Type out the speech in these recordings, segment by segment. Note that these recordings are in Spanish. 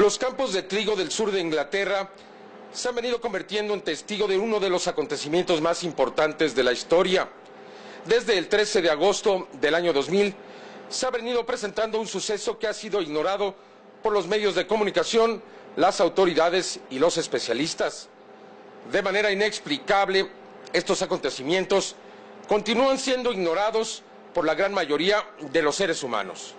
Los campos de trigo del sur de Inglaterra se han venido convirtiendo en testigo de uno de los acontecimientos más importantes de la historia. Desde el 13 de agosto del año 2000 se ha venido presentando un suceso que ha sido ignorado por los medios de comunicación, las autoridades y los especialistas. De manera inexplicable, estos acontecimientos continúan siendo ignorados por la gran mayoría de los seres humanos.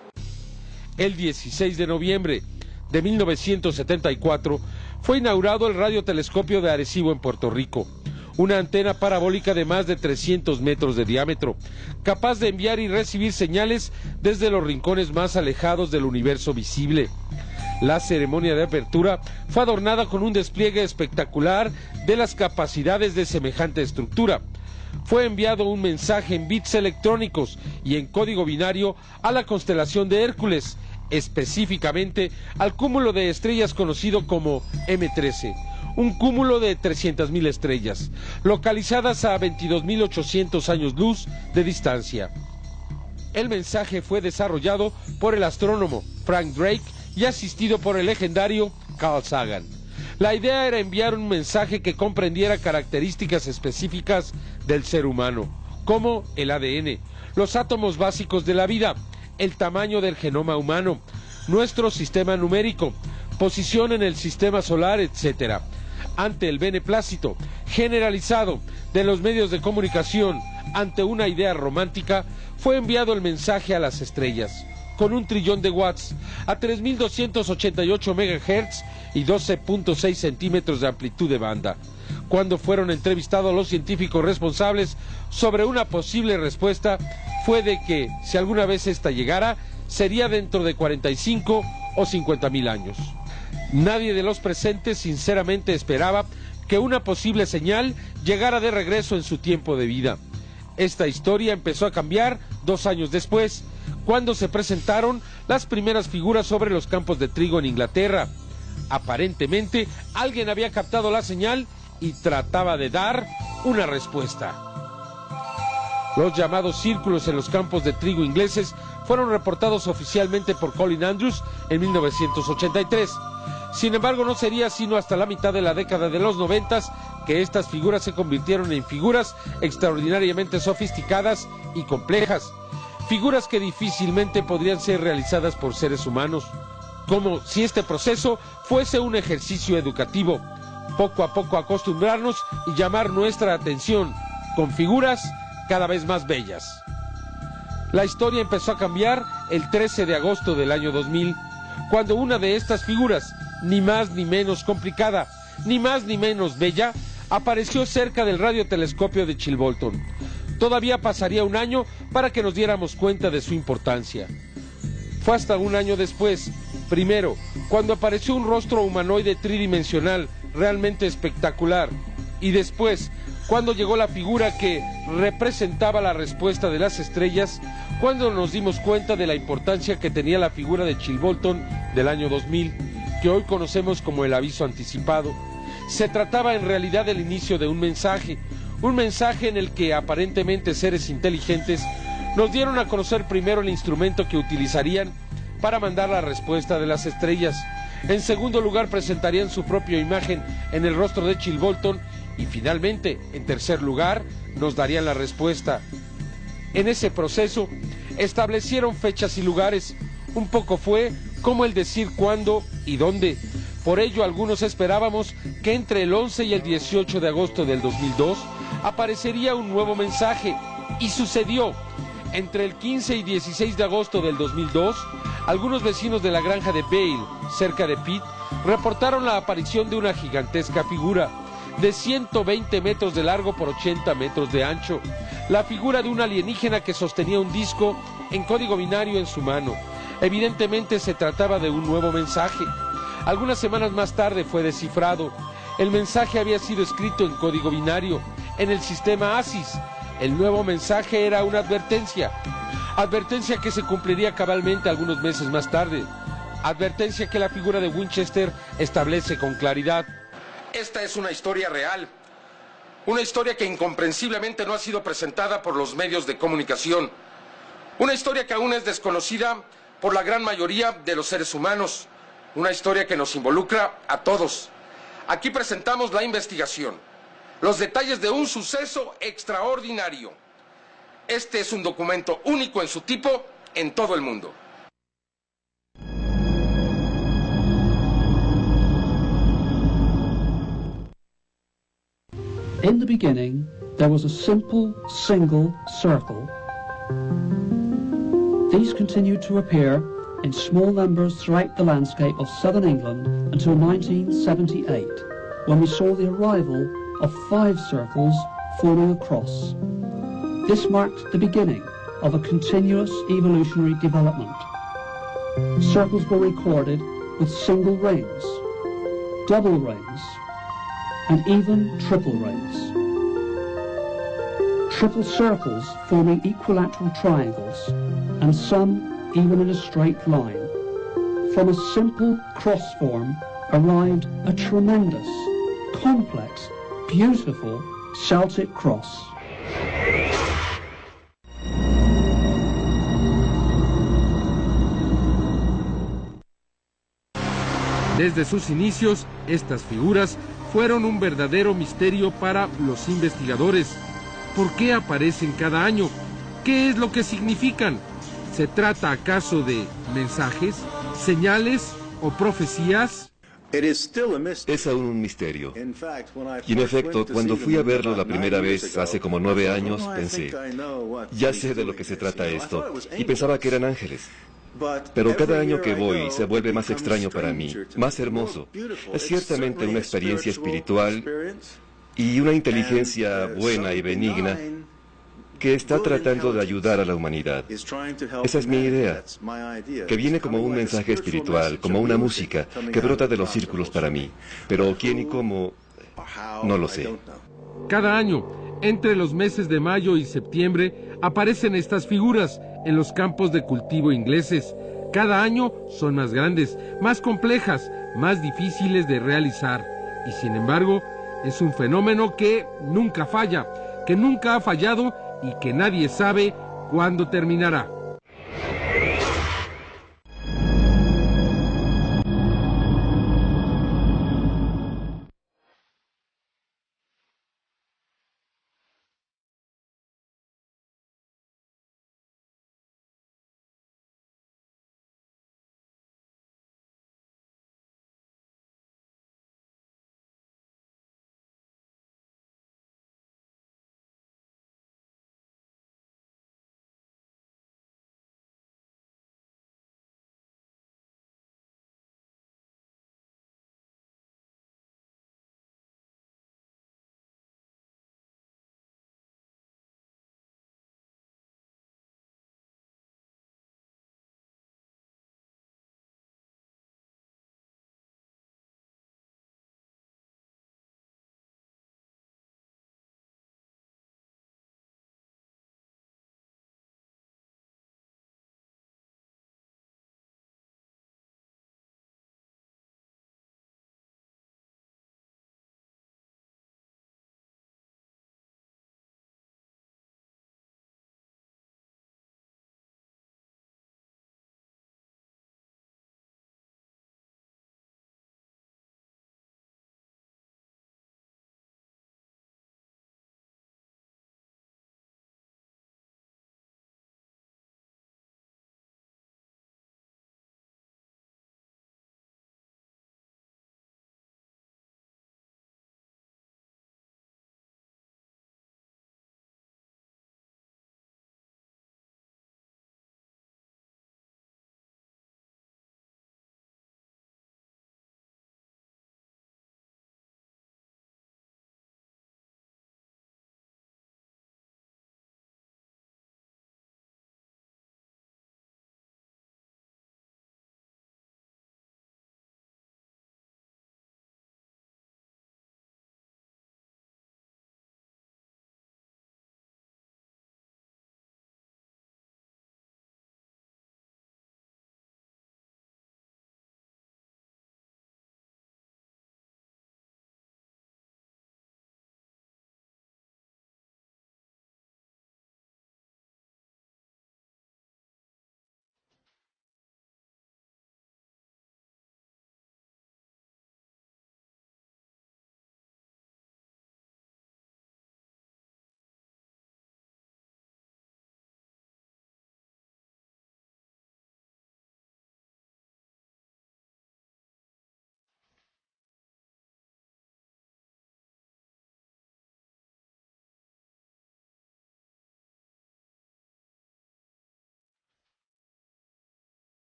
El 16 de noviembre de 1974 fue inaugurado el radiotelescopio de Arecibo en Puerto Rico, una antena parabólica de más de 300 metros de diámetro, capaz de enviar y recibir señales desde los rincones más alejados del universo visible. La ceremonia de apertura fue adornada con un despliegue espectacular de las capacidades de semejante estructura. Fue enviado un mensaje en bits electrónicos y en código binario a la constelación de Hércules, específicamente al cúmulo de estrellas conocido como M13, un cúmulo de 300.000 estrellas, localizadas a 22.800 años luz de distancia. El mensaje fue desarrollado por el astrónomo Frank Drake y asistido por el legendario Carl Sagan. La idea era enviar un mensaje que comprendiera características específicas del ser humano, como el ADN, los átomos básicos de la vida, el tamaño del genoma humano, nuestro sistema numérico, posición en el sistema solar, etc. Ante el beneplácito generalizado de los medios de comunicación ante una idea romántica, fue enviado el mensaje a las estrellas, con 1 trillón de watts, a 3.288 MHz y 12.6 centímetros de amplitud de banda. Cuando fueron entrevistados los científicos responsables sobre una posible respuesta, fue de que, si alguna vez esta llegara, sería dentro de 45 o 50.000 años. Nadie de los presentes sinceramente esperaba que una posible señal llegara de regreso en su tiempo de vida. Esta historia empezó a cambiar 2 años después, cuando se presentaron las primeras figuras sobre los campos de trigo en Inglaterra. Aparentemente, alguien había captado la señal y trataba de dar una respuesta. Los llamados círculos en los campos de trigo ingleses fueron reportados oficialmente por Colin Andrews en 1983. Sin embargo, no sería sino hasta la mitad de la década de los 90 que estas figuras se convirtieron en figuras extraordinariamente sofisticadas y complejas, figuras que difícilmente podrían ser realizadas por seres humanos, como si este proceso fuese un ejercicio educativo, poco a poco acostumbrarnos y llamar nuestra atención con figuras cada vez más bellas. La historia empezó a cambiar el 13 de agosto del año 2000, cuando una de estas figuras, ni más ni menos complicada, ni más ni menos bella, apareció cerca del radiotelescopio de Chilbolton. Todavía pasaría un año para que nos diéramos cuenta de su importancia. Fue hasta un año después, primero, cuando apareció un rostro humanoide tridimensional realmente espectacular, y después, cuando llegó la figura que representaba la respuesta de las estrellas, cuando nos dimos cuenta de la importancia que tenía la figura de Chilbolton del año 2000, que hoy conocemos como el aviso anticipado. Se trataba en realidad del inicio de un mensaje en el que aparentemente seres inteligentes nos dieron a conocer primero el instrumento que utilizarían para mandar la respuesta de las estrellas. En segundo lugar, presentarían su propia imagen en el rostro de Chilbolton y finalmente, en tercer lugar, nos darían la respuesta. En ese proceso, establecieron fechas y lugares. Un poco fue como el decir cuándo y dónde. Por ello, algunos esperábamos que entre el 11 y el 18 de agosto del 2002 aparecería un nuevo mensaje. Y sucedió. Entre el 15 y 16 de agosto del 2002, algunos vecinos de la granja de Bale, cerca de Pitt, reportaron la aparición de una gigantesca figura de 120 metros de largo por 80 metros de ancho, la figura de un alienígena que sostenía un disco en código binario en su mano. Evidentemente se trataba de un nuevo mensaje. Algunas semanas más tarde fue descifrado. El mensaje había sido escrito en código binario, en el sistema ASIS. El nuevo mensaje era una advertencia que se cumpliría cabalmente algunos meses más tarde, advertencia que la figura de Winchester establece con claridad. Esta es una historia real, una historia que incomprensiblemente no ha sido presentada por los medios de comunicación, una historia que aún es desconocida por la gran mayoría de los seres humanos, Una historia que nos involucra a todos. Aquí presentamos la investigación, los detalles de un suceso extraordinario. Este es un documento único en su tipo en todo el mundo. In the beginning, there was a simple, single circle. These continued to appear in small numbers throughout the landscape of southern England until 1978, when we saw the arrival of 5 circles forming a cross. This marked the beginning of a continuous evolutionary development. Circles were recorded with single rings, double rings, and even triple rings. Triple circles forming equilateral triangles, and some even in a straight line. From a simple cross form arrived a tremendous, complex, beautiful Celtic cross. Desde sus inicios, estas figuras fueron un verdadero misterio para los investigadores. ¿Por qué aparecen cada año? ¿Qué es lo que significan? ¿Se trata acaso de mensajes, señales o profecías? Es aún un misterio. Y en efecto, cuando fui a verlo la primera vez, hace como 9 años, pensé, ya sé de lo que se trata esto, y pensaba que eran ángeles. Pero cada año que voy se vuelve más extraño para mí, más hermoso. Es ciertamente una experiencia espiritual y una inteligencia buena y benigna que está tratando de ayudar a la humanidad. Esa es mi idea, que viene como un mensaje espiritual, como una música que brota de los círculos para mí. Pero quién y cómo, no lo sé. Cada año, entre los meses de mayo y septiembre, aparecen estas figuras en los campos de cultivo ingleses. Cada año son más grandes, más complejas, más difíciles de realizar. Y sin embargo, es un fenómeno que nunca falla, que nunca ha fallado y que nadie sabe cuándo terminará.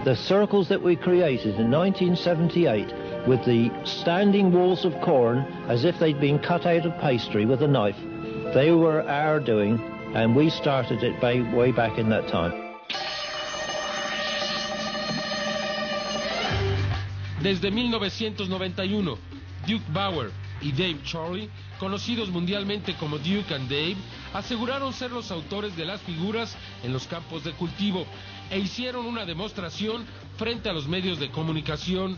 The circles that we created in 1978 with the standing walls of corn as if they'd been cut out of pastry with a knife, they were our doing, and we started it way back in that time. Desde 1991, Duke Bauer y Dave Charley, conocidos mundialmente como Duke and Dave, aseguraron ser los autores de las figuras en los campos de cultivo e hicieron una demostración frente a los medios de comunicación.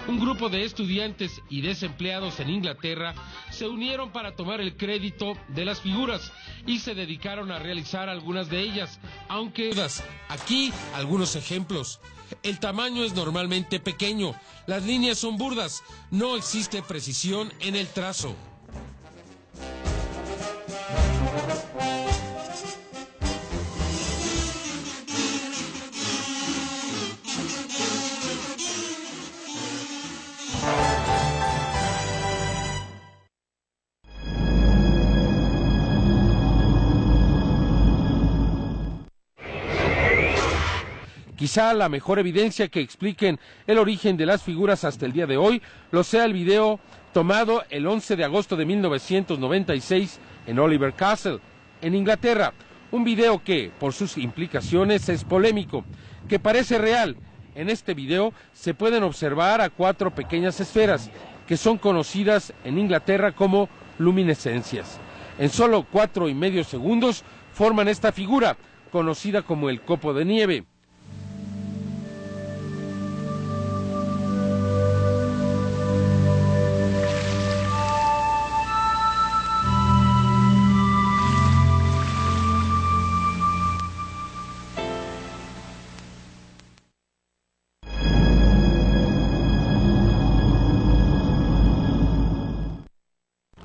Un grupo de estudiantes y desempleados en Inglaterra se unieron para tomar el crédito de las figuras y se dedicaron a realizar algunas de ellas, aunque aquí algunos ejemplos. El tamaño es normalmente pequeño, las líneas son burdas, no existe precisión en el trazo. Quizá la mejor evidencia que expliquen el origen de las figuras hasta el día de hoy lo sea el video tomado el 11 de agosto de 1996 en Oliver Castle, en Inglaterra. Un video que, por sus implicaciones, es polémico, que parece real. En este video se pueden observar a 4 pequeñas esferas que son conocidas en Inglaterra como luminescencias. En solo 4,5 segundos forman esta figura, conocida como el copo de nieve.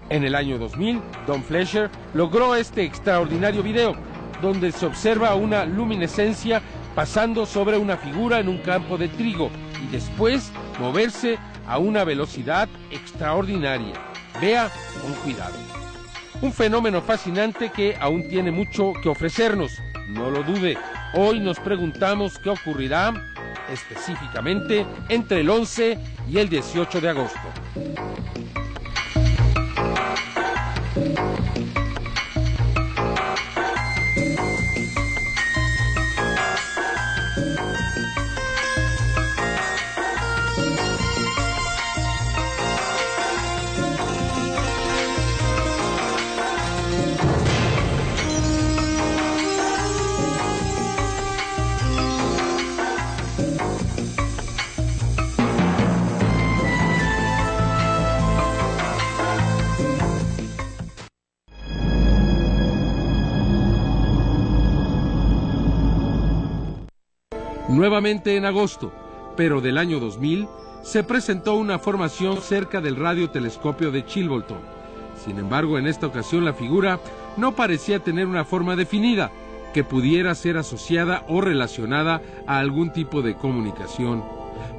En el año 2000, Don Fletcher logró este extraordinario video, donde se observa una luminescencia pasando sobre una figura en un campo de trigo y después moverse a una velocidad extraordinaria. Vea con cuidado. Un fenómeno fascinante que aún tiene mucho que ofrecernos. No lo dude, hoy nos preguntamos qué ocurrirá específicamente entre el 11 y el 18 de agosto. Nuevamente en agosto, pero del año 2000, se presentó una formación cerca del radiotelescopio de Chilbolton. Sin embargo, en esta ocasión la figura no parecía tener una forma definida, que pudiera ser asociada o relacionada a algún tipo de comunicación.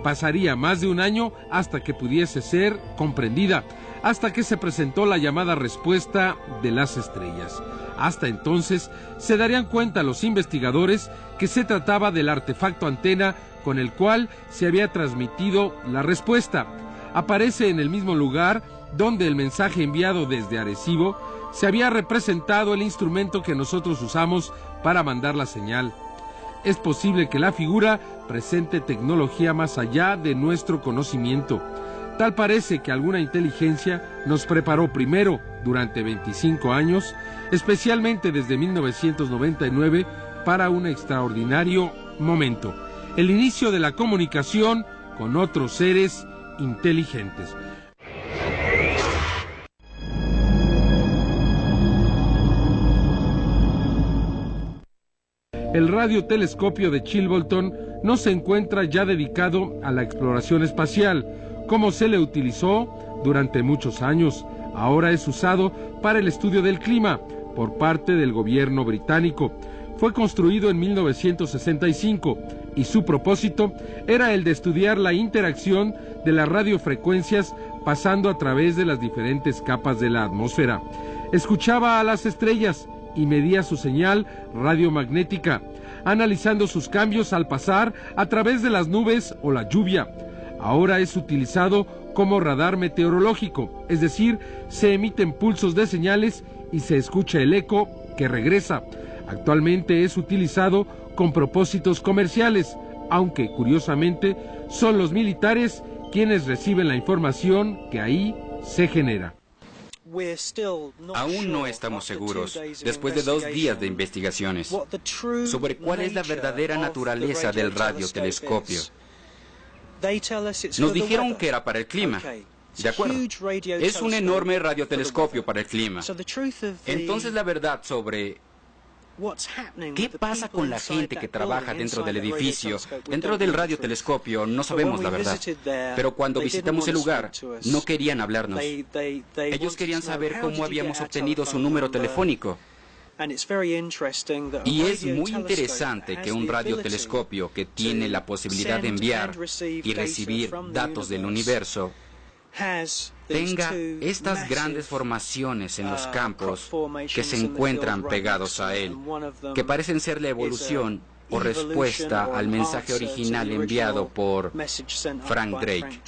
Pasaría más de un año hasta que pudiese ser comprendida, hasta que se presentó la llamada respuesta de las estrellas. Hasta entonces se darían cuenta los investigadores que se trataba del artefacto antena con el cual se había transmitido la respuesta. Aparece en el mismo lugar donde el mensaje enviado desde Arecibo se había representado el instrumento que nosotros usamos para mandar la señal. Es posible que la figura presente tecnología más allá de nuestro conocimiento. Tal parece que alguna inteligencia nos preparó primero durante 25 años, especialmente desde 1999, para un extraordinario momento, el inicio de la comunicación con otros seres inteligentes. El radiotelescopio de Chilbolton no se encuentra ya dedicado a la exploración espacial, como se le utilizó durante muchos años. Ahora es usado para el estudio del clima por parte del gobierno británico. Fue construido en 1965 y su propósito era el de estudiar la interacción de las radiofrecuencias pasando a través de las diferentes capas de la atmósfera. Escuchaba a las estrellas y medía su señal radiomagnética, analizando sus cambios al pasar a través de las nubes o la lluvia. Ahora es utilizado como radar meteorológico, es decir, se emiten pulsos de señales y se escucha el eco que regresa. Actualmente es utilizado con propósitos comerciales, aunque curiosamente son los militares quienes reciben la información que ahí se genera. Aún no estamos seguros, después de 2 días de investigaciones, sobre cuál es la verdadera naturaleza del radiotelescopio. Nos dijeron que era para el clima. De acuerdo, es un enorme radiotelescopio para el clima. Entonces la verdad sobre ¿qué pasa con la gente que trabaja dentro del edificio, dentro del radiotelescopio? No sabemos la verdad. Pero cuando visitamos el lugar, no querían hablarnos. Ellos querían saber cómo habíamos obtenido su número telefónico. Y es muy interesante que un radiotelescopio que tiene la posibilidad de enviar y recibir datos del universo tenga estas grandes formaciones en los campos que se encuentran pegados a él, que parecen ser la evolución o respuesta al mensaje original enviado por Frank Drake.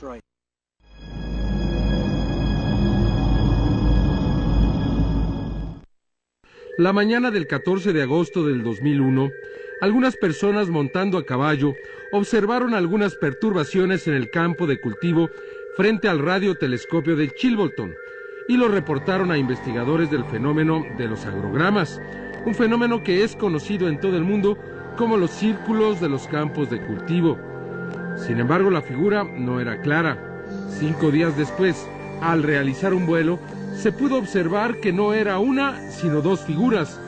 La mañana del 14 de agosto del 2001, algunas personas montando a caballo observaron algunas perturbaciones en el campo de cultivo frente al radiotelescopio de Chilbolton y lo reportaron a investigadores del fenómeno de los agrogramas, un fenómeno que es conocido en todo el mundo como los círculos de los campos de cultivo. Sin embargo, la figura no era clara. 5 días después, al realizar un vuelo, se pudo observar que no era una, sino 2 figuras.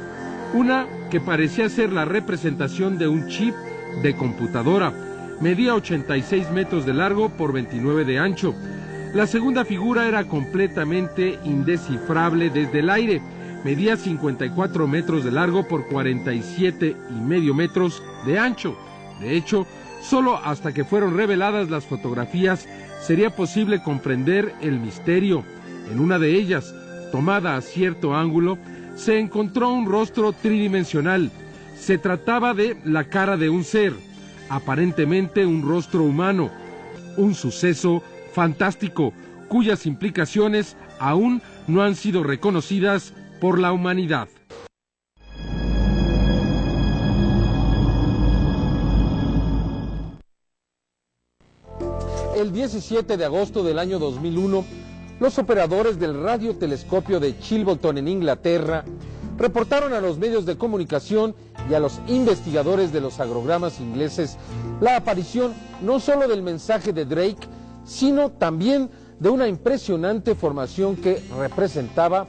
Una que parecía ser la representación de un chip de computadora. Medía 86 metros de largo por 29 de ancho. La segunda figura era completamente indescifrable desde el aire. Medía 54 metros de largo por 47,5 metros de ancho. De hecho, solo hasta que fueron reveladas las fotografías sería posible comprender el misterio. En una de ellas, tomada a cierto ángulo, se encontró un rostro tridimensional. Se trataba de la cara de un ser, aparentemente un rostro humano, un suceso fantástico cuyas implicaciones aún no han sido reconocidas por la humanidad. El 17 de agosto del año 2001, los operadores del radiotelescopio de Chilbolton en Inglaterra reportaron a los medios de comunicación y a los investigadores de los agrogramas ingleses la aparición no solo del mensaje de Drake, sino también de una impresionante formación que representaba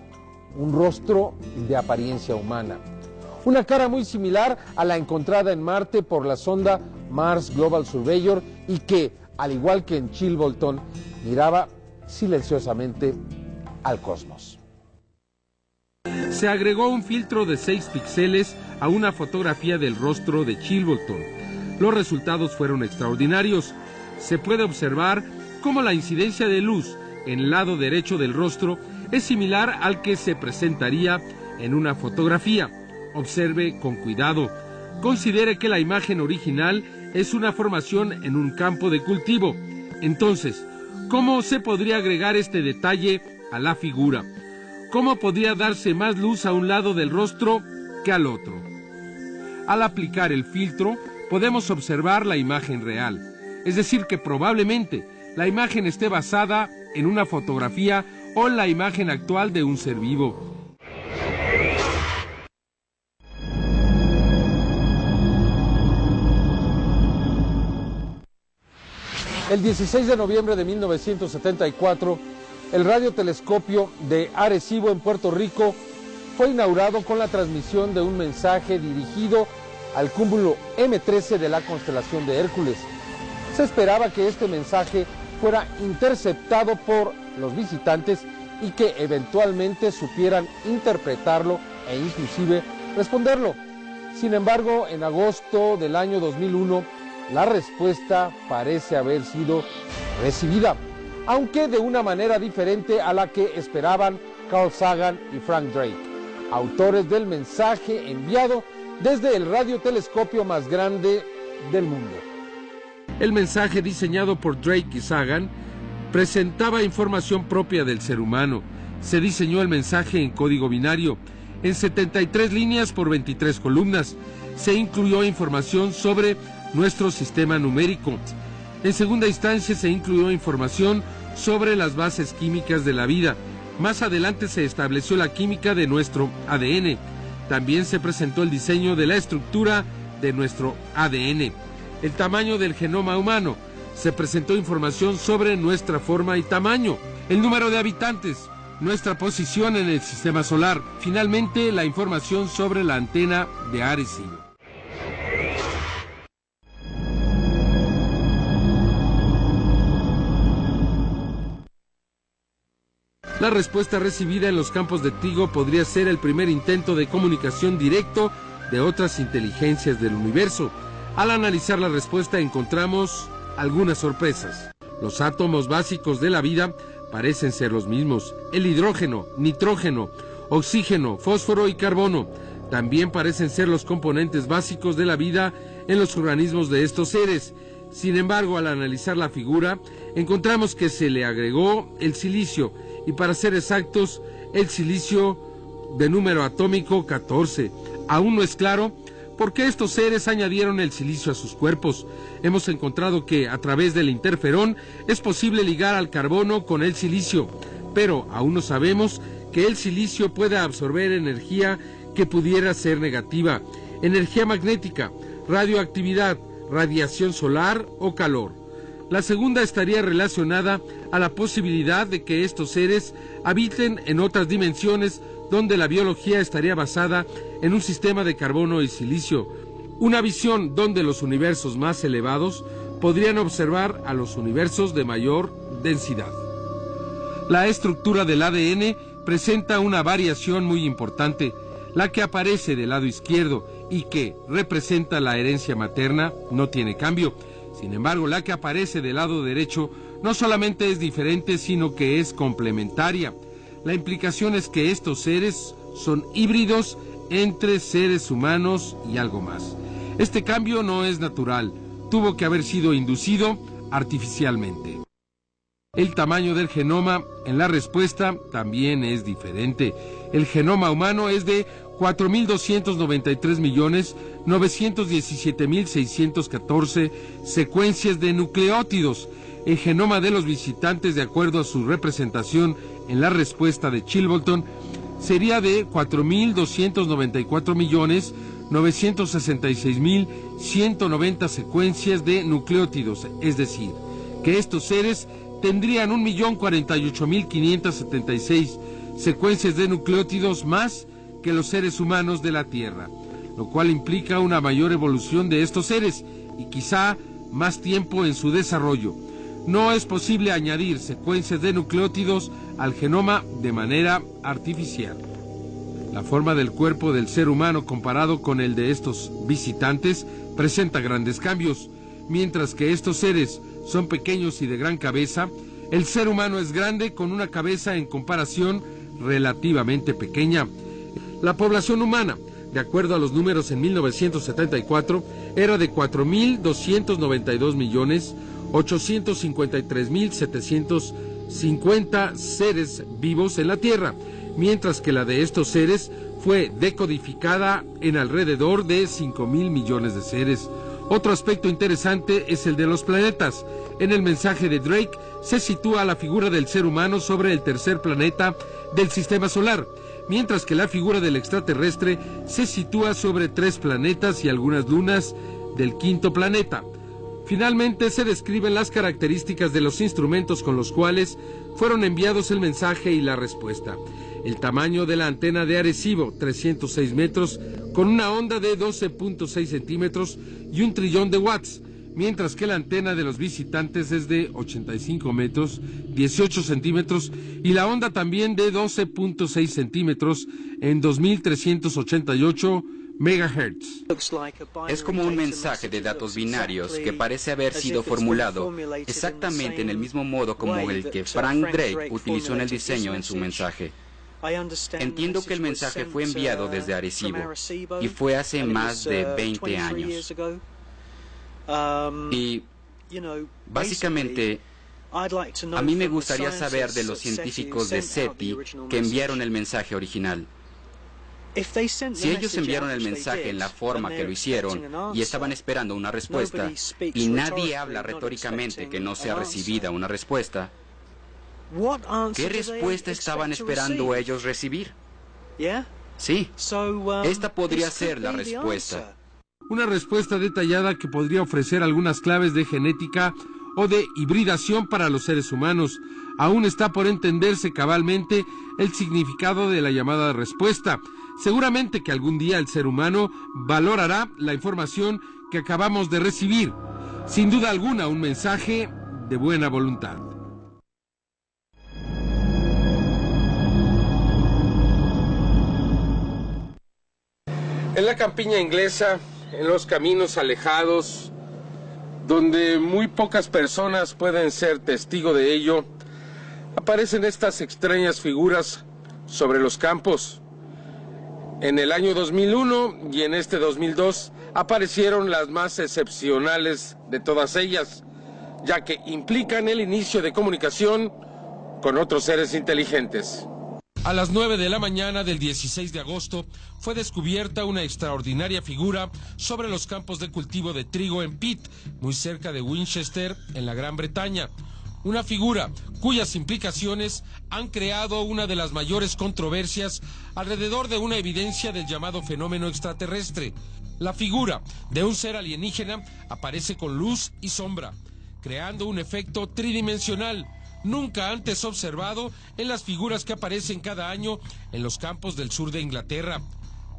un rostro de apariencia humana. Una cara muy similar a la encontrada en Marte por la sonda Mars Global Surveyor y que, al igual que en Chilbolton, miraba silenciosamente al cosmos. Se agregó un filtro de 6 píxeles a una fotografía del rostro de Chilbolton. Los resultados fueron extraordinarios. Se puede observar cómo la incidencia de luz en el lado derecho del rostro es similar al que se presentaría en una fotografía. Observe con cuidado. Considere que la imagen original es una formación en un campo de cultivo. Entonces, ¿cómo se podría agregar este detalle a la figura? ¿Cómo podría darse más luz a un lado del rostro que al otro? Al aplicar el filtro, podemos observar la imagen real. Es decir, que probablemente la imagen esté basada en una fotografía o en la imagen actual de un ser vivo. El 16 de noviembre de 1974, el radiotelescopio de Arecibo en Puerto Rico fue inaugurado con la transmisión de un mensaje dirigido al cúmulo M13 de la constelación de Hércules. Se esperaba que este mensaje fuera interceptado por los visitantes y que eventualmente supieran interpretarlo e inclusive responderlo. Sin embargo, en agosto del año 2001, la respuesta parece haber sido recibida, aunque de una manera diferente a la que esperaban Carl Sagan y Frank Drake, autores del mensaje enviado desde el radiotelescopio más grande del mundo. El mensaje, diseñado por Drake y Sagan, presentaba información propia del ser humano. Se diseñó el mensaje en código binario, en 73 líneas por 23 columnas. Se incluyó información sobre nuestro sistema numérico. En segunda instancia se incluyó información sobre las bases químicas de la vida. Más adelante se estableció la química de nuestro ADN. También se presentó el diseño de la estructura de nuestro ADN. El tamaño del genoma humano. Se presentó información sobre nuestra forma y tamaño. El número de habitantes. Nuestra posición en el sistema solar. Finalmente, la información sobre la antena de Arecibo. La respuesta recibida en los campos de trigo podría ser el primer intento de comunicación directo de otras inteligencias del universo. Al analizar la respuesta encontramos algunas sorpresas. Los átomos básicos de la vida parecen ser los mismos. El hidrógeno, nitrógeno, oxígeno, fósforo y carbono también parecen ser los componentes básicos de la vida en los organismos de estos seres. Sin embargo, al analizar la figura, encontramos que se le agregó el silicio, y para ser exactos, el silicio de número atómico 14. Aún no es claro por qué estos seres añadieron el silicio a sus cuerpos. Hemos encontrado que a través del interferón es posible ligar al carbono con el silicio, pero aún no sabemos que el silicio puede absorber energía que pudiera ser negativa, energía magnética, radioactividad, radiación solar o calor. La segunda estaría relacionada a la posibilidad de que estos seres habiten en otras dimensiones donde la biología estaría basada en un sistema de carbono y silicio, una visión donde los universos más elevados podrían observar a los universos de mayor densidad. La estructura del ADN presenta una variación muy importante. La que aparece del lado izquierdo y que representa la herencia materna no tiene cambio. Sin embargo, la que aparece del lado derecho no solamente es diferente, sino que es complementaria. La implicación es que estos seres son híbridos entre seres humanos y algo más. Este cambio no es natural, tuvo que haber sido inducido artificialmente. El tamaño del genoma en la respuesta también es diferente. El genoma humano es de 4.293.917.614 secuencias de nucleótidos. El genoma de los visitantes, de acuerdo a su representación en la respuesta de Chilbolton, sería de 4.294.966.190 secuencias de nucleótidos, es decir, que estos seres tendrían 1.048.576 secuencias de nucleótidos más que los seres humanos de la Tierra, lo cual implica una mayor evolución de estos seres y quizá más tiempo en su desarrollo. No es posible añadir secuencias de nucleótidos al genoma de manera artificial. La forma del cuerpo del ser humano comparado con el de estos visitantes presenta grandes cambios. Mientras que estos seres son pequeños y de gran cabeza, el ser humano es grande con una cabeza en comparación relativamente pequeña. La población humana, de acuerdo a los números en 1974, era de 4.292.853.750 seres vivos en la Tierra, mientras que la de estos seres fue decodificada en alrededor de 5.000 millones de seres. Otro aspecto interesante es el de los planetas. En el mensaje de Drake se sitúa la figura del ser humano sobre el tercer planeta del sistema solar, mientras que la figura del extraterrestre se sitúa sobre 3 planetas y algunas lunas del quinto planeta. Finalmente se describen las características de los instrumentos con los cuales fueron enviados el mensaje y la respuesta. El tamaño de la antena de Arecibo, 306 metros, con una onda de 12.6 centímetros y 1 trillón de watts, mientras que la antena de los visitantes es de 85 metros, 18 centímetros, y la onda también de 12.6 centímetros en 2388 megahertz. Es como un mensaje de datos binarios que parece haber sido formulado exactamente en el mismo modo como el que Frank Drake utilizó en el diseño en su mensaje. Entiendo que el mensaje fue enviado desde Arecibo y fue hace más de 20 años. Y básicamente, a mí me gustaría saber de los científicos de SETI que enviaron el mensaje original. Si ellos enviaron el mensaje en la forma que lo hicieron y estaban esperando una respuesta, y nadie habla retóricamente que no sea recibida una respuesta, ¿qué respuesta estaban esperando ellos recibir? Sí, esta podría ser la respuesta. Una respuesta detallada que podría ofrecer algunas claves de genética o de hibridación para los seres humanos. Aún está por entenderse cabalmente el significado de la llamada respuesta. Seguramente que algún día el ser humano valorará la información que acabamos de recibir. Sin duda alguna, un mensaje de buena voluntad. En la campiña inglesa, en los caminos alejados, donde muy pocas personas pueden ser testigo de ello, aparecen estas extrañas figuras sobre los campos. En el año 2001 y en este 2002 aparecieron las más excepcionales de todas ellas, ya que implican el inicio de comunicación con otros seres inteligentes. A las 9 de la mañana del 16 de agosto fue descubierta una extraordinaria figura sobre los campos de cultivo de trigo en Pitt, muy cerca de Winchester, en la Gran Bretaña. Una figura cuyas implicaciones han creado una de las mayores controversias alrededor de una evidencia del llamado fenómeno extraterrestre. La figura de un ser alienígena aparece con luz y sombra, creando un efecto tridimensional nunca antes observado en las figuras que aparecen cada año en los campos del sur de Inglaterra.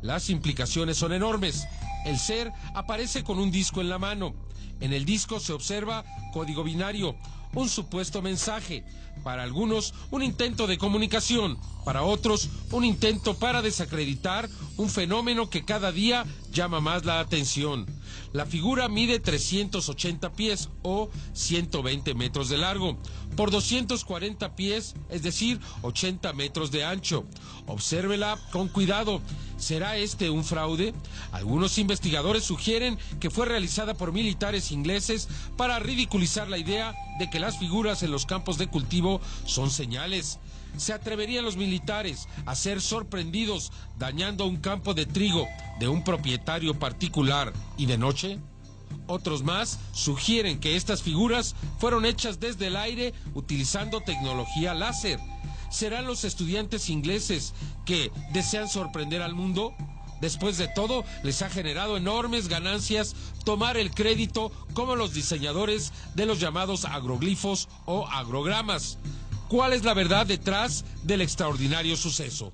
Las implicaciones son enormes. El ser aparece con un disco en la mano. En el disco se observa código binario, un supuesto mensaje. Para algunos, un intento de comunicación. Para otros, un intento para desacreditar un fenómeno que cada día llama más la atención. La figura mide 380 pies o 120 metros de largo por 240 pies, es decir, 80 metros de ancho. Obsérvela con cuidado. ¿Será este un fraude? Algunos investigadores sugieren que fue realizada por militares ingleses para ridiculizar la idea de que las figuras en los campos de cultivo son señales. ¿Se atreverían los militares a ser sorprendidos dañando un campo de trigo de un propietario particular y de noche? Otros más sugieren que estas figuras fueron hechas desde el aire utilizando tecnología láser. ¿Serán los estudiantes ingleses que desean sorprender al mundo? Después de todo, les ha generado enormes ganancias tomar el crédito como los diseñadores de los llamados agroglifos o agrogramas. ¿Cuál es la verdad detrás del extraordinario suceso?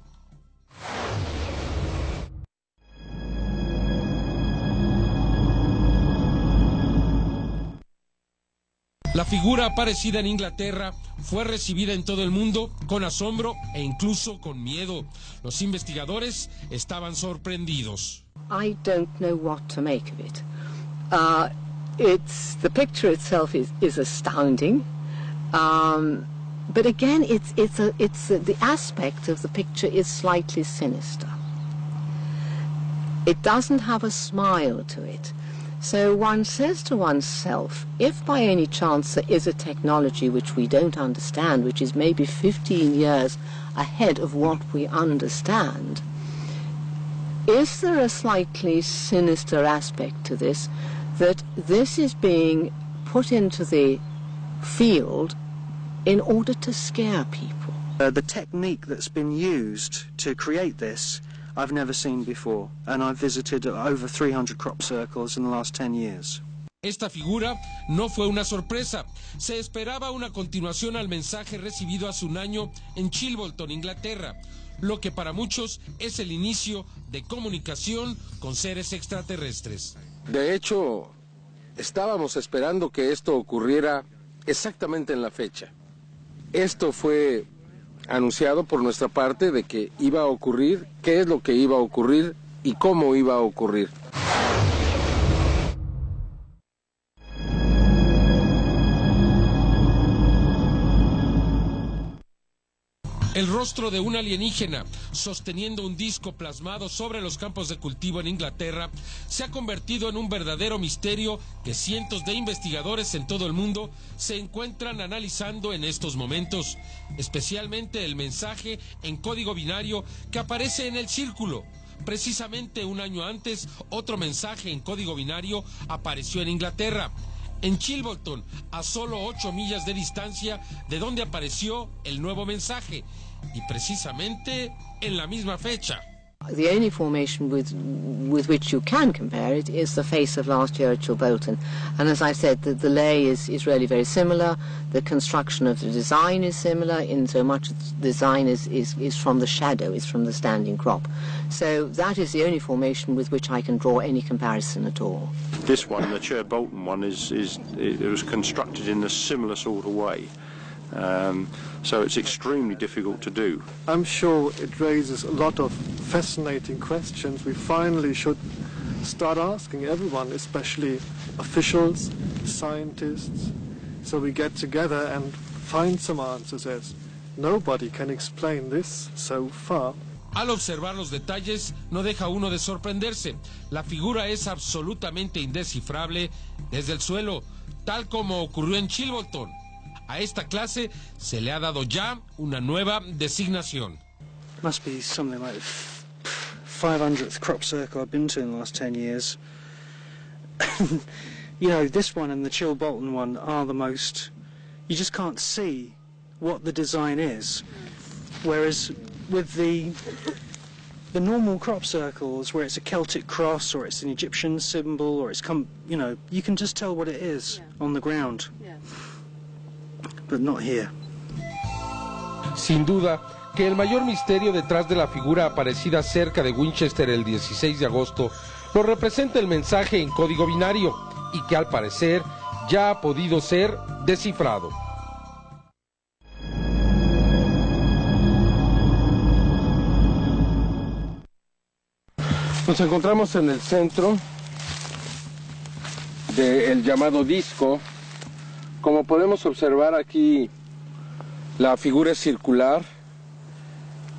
La figura aparecida en Inglaterra fue recibida en todo el mundo con asombro e incluso con miedo. Los investigadores estaban sorprendidos. I don't know what to make of it. The picture itself is astounding. But again, the aspect of the picture is slightly sinister. It doesn't have a smile to it. So one says to oneself, if by any chance there is a technology which we don't understand, which is maybe 15 years ahead of what we understand, is there a slightly sinister aspect to this, that this is being put into the field in order to scare people? The technique that's been used to create this I've never seen before, and I've visited over 300 crop circles in the last 10 years. Esta figura no fue una sorpresa. Se esperaba una continuación al mensaje recibido hace un año en Chilbolton, Inglaterra, lo que para muchos es el inicio de comunicación con seres extraterrestres. De hecho, estábamos esperando que esto ocurriera exactamente en la fecha. Esto fue anunciado por nuestra parte de que iba a ocurrir, qué es lo que iba a ocurrir y cómo iba a ocurrir. El rostro de un alienígena sosteniendo un disco plasmado sobre los campos de cultivo en Inglaterra se ha convertido en un verdadero misterio que cientos de investigadores en todo el mundo se encuentran analizando en estos momentos, especialmente el mensaje en código binario que aparece en el círculo. Precisamente un año antes, otro mensaje en código binario apareció en Inglaterra, en Chilbolton, a solo 8 millas de distancia de donde apareció el nuevo mensaje, y precisamente en la misma fecha. The only formation with which you can compare it is the face of last year at Chilbolton. And as I said, the lay is really very similar. The construction of the design is similar in so much the design is from the shadow, is from the standing crop. So that is the only formation with which I can draw any comparison at all. This one, the Chilbolton one, it was constructed in a similar sort of way. So it's extremely difficult to do. I'm sure it raises a lot of fascinating questions we finally should start asking everyone, especially officials, scientists, so we get together and find some answers, as nobody can explain this so far. Al observar los detalles, no deja uno de sorprenderse. La figura es absolutamente indescifrable desde el suelo, tal como ocurrió en Chilbolton. A esta clase se le ha dado ya una nueva designación. Must be something like the 500th crop circle I've been to in the last 10 years. You know, this one and the Chilbolton one are the most... You just can't see what the design is. Whereas with the normal crop circles, where it's a Celtic cross or it's an Egyptian symbol or it's you know, you can just tell what it is on the ground. But not here. Sin duda que el mayor misterio detrás de la figura aparecida cerca de Winchester el 16 de agosto lo representa el mensaje en código binario y que al parecer ya ha podido ser descifrado. Nos encontramos en el centro del llamado disco. Como podemos observar aquí, la figura es circular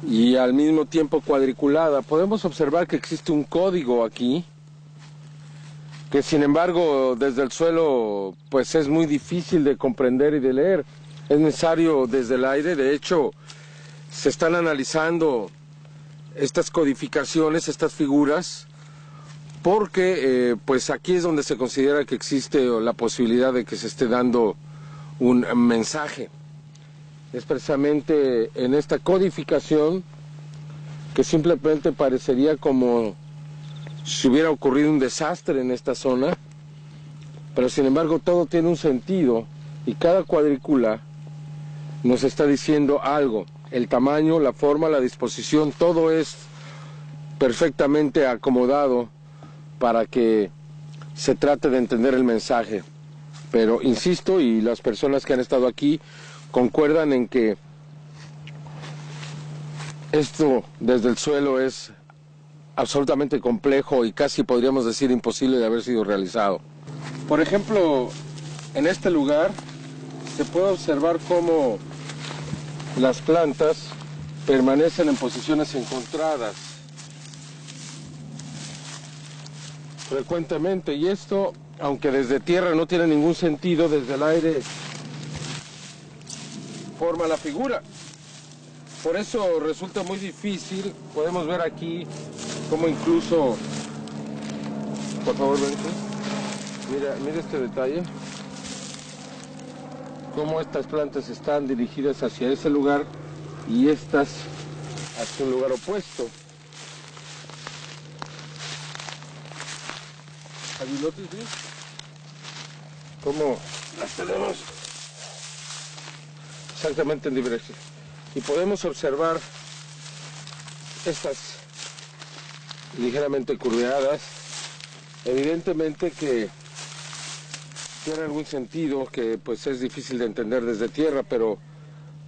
y al mismo tiempo cuadriculada. Podemos observar que existe un código aquí, que sin embargo desde el suelo pues es muy difícil de comprender y de leer. Es necesario desde el aire. De hecho, se están analizando estas codificaciones, estas figuras, porque pues aquí es donde se considera que existe la posibilidad de que se esté dando un mensaje. Es precisamente en esta codificación que simplemente parecería como si hubiera ocurrido un desastre en esta zona, pero sin embargo todo tiene un sentido y cada cuadrícula nos está diciendo algo. El tamaño, la forma, la disposición, todo es perfectamente acomodado para que se trate de entender el mensaje. Pero insisto, y las personas que han estado aquí concuerdan en que esto desde el suelo es absolutamente complejo y casi podríamos decir imposible de haber sido realizado. Por ejemplo, en este lugar se puede observar cómo las plantas permanecen en posiciones encontradas frecuentemente, y esto, aunque desde tierra no tiene ningún sentido, desde el aire forma la figura. Por eso resulta muy difícil. Podemos ver aquí cómo incluso, por favor, ven, mira este detalle, cómo estas plantas están dirigidas hacia ese lugar y estas hacia un lugar opuesto. Have you noticed this? como las tenemos exactamente en dirección. Y podemos observar estas ligeramente curveadas, evidentemente que tiene algún sentido que pues es difícil de entender desde tierra, pero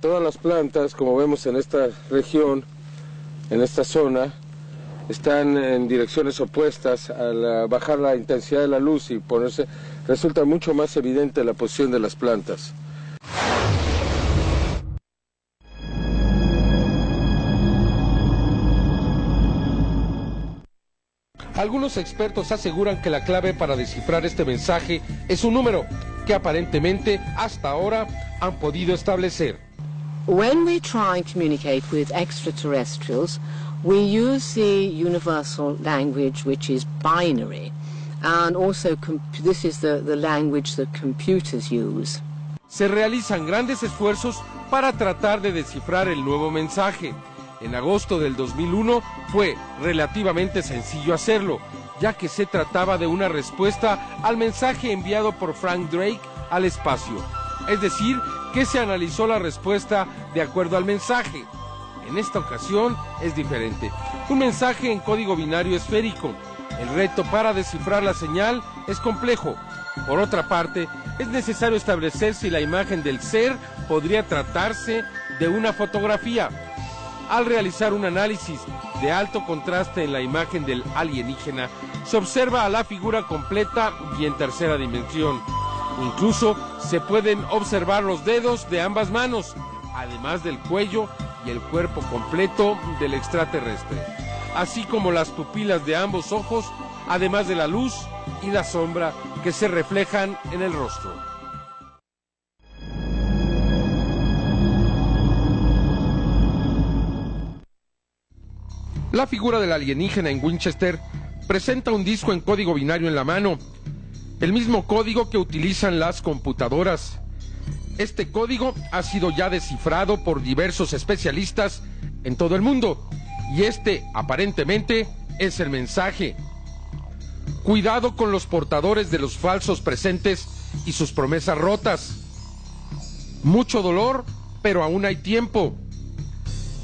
todas las plantas, como vemos en esta región, en esta zona, están en direcciones opuestas. Al bajar la intensidad de la luz y ponerse, resulta mucho más evidente la posición de las plantas. Algunos expertos aseguran que la clave para descifrar este mensaje es un número que aparentemente hasta ahora han podido establecer. When we try and communicate with extraterrestrials, we use the universal language which is binary, and also this is the language that computers use. Se realizan grandes esfuerzos para tratar de descifrar el nuevo mensaje. En agosto del 2001 fue relativamente sencillo hacerlo, ya que se trataba de una respuesta al mensaje enviado por Frank Drake al espacio. Es decir, que se analizó la respuesta de acuerdo al mensaje. En esta ocasión es diferente. Un mensaje en código binario esférico. El reto para descifrar la señal es complejo. Por otra parte, es necesario establecer si la imagen del ser podría tratarse de una fotografía. Al realizar un análisis de alto contraste en la imagen del alienígena, se observa a la figura completa y en tercera dimensión. Incluso se pueden observar los dedos de ambas manos, además del cuello y el cuerpo completo del extraterrestre, así como las pupilas de ambos ojos, además de la luz y la sombra que se reflejan en el rostro. La figura del alienígena en Winchester presenta un disco en código binario en la mano, el mismo código que utilizan las computadoras. Este código ha sido ya descifrado por diversos especialistas en todo el mundo, y este aparentemente es el mensaje. Cuidado con los portadores de los falsos presentes y sus promesas rotas. Mucho dolor, pero aún hay tiempo.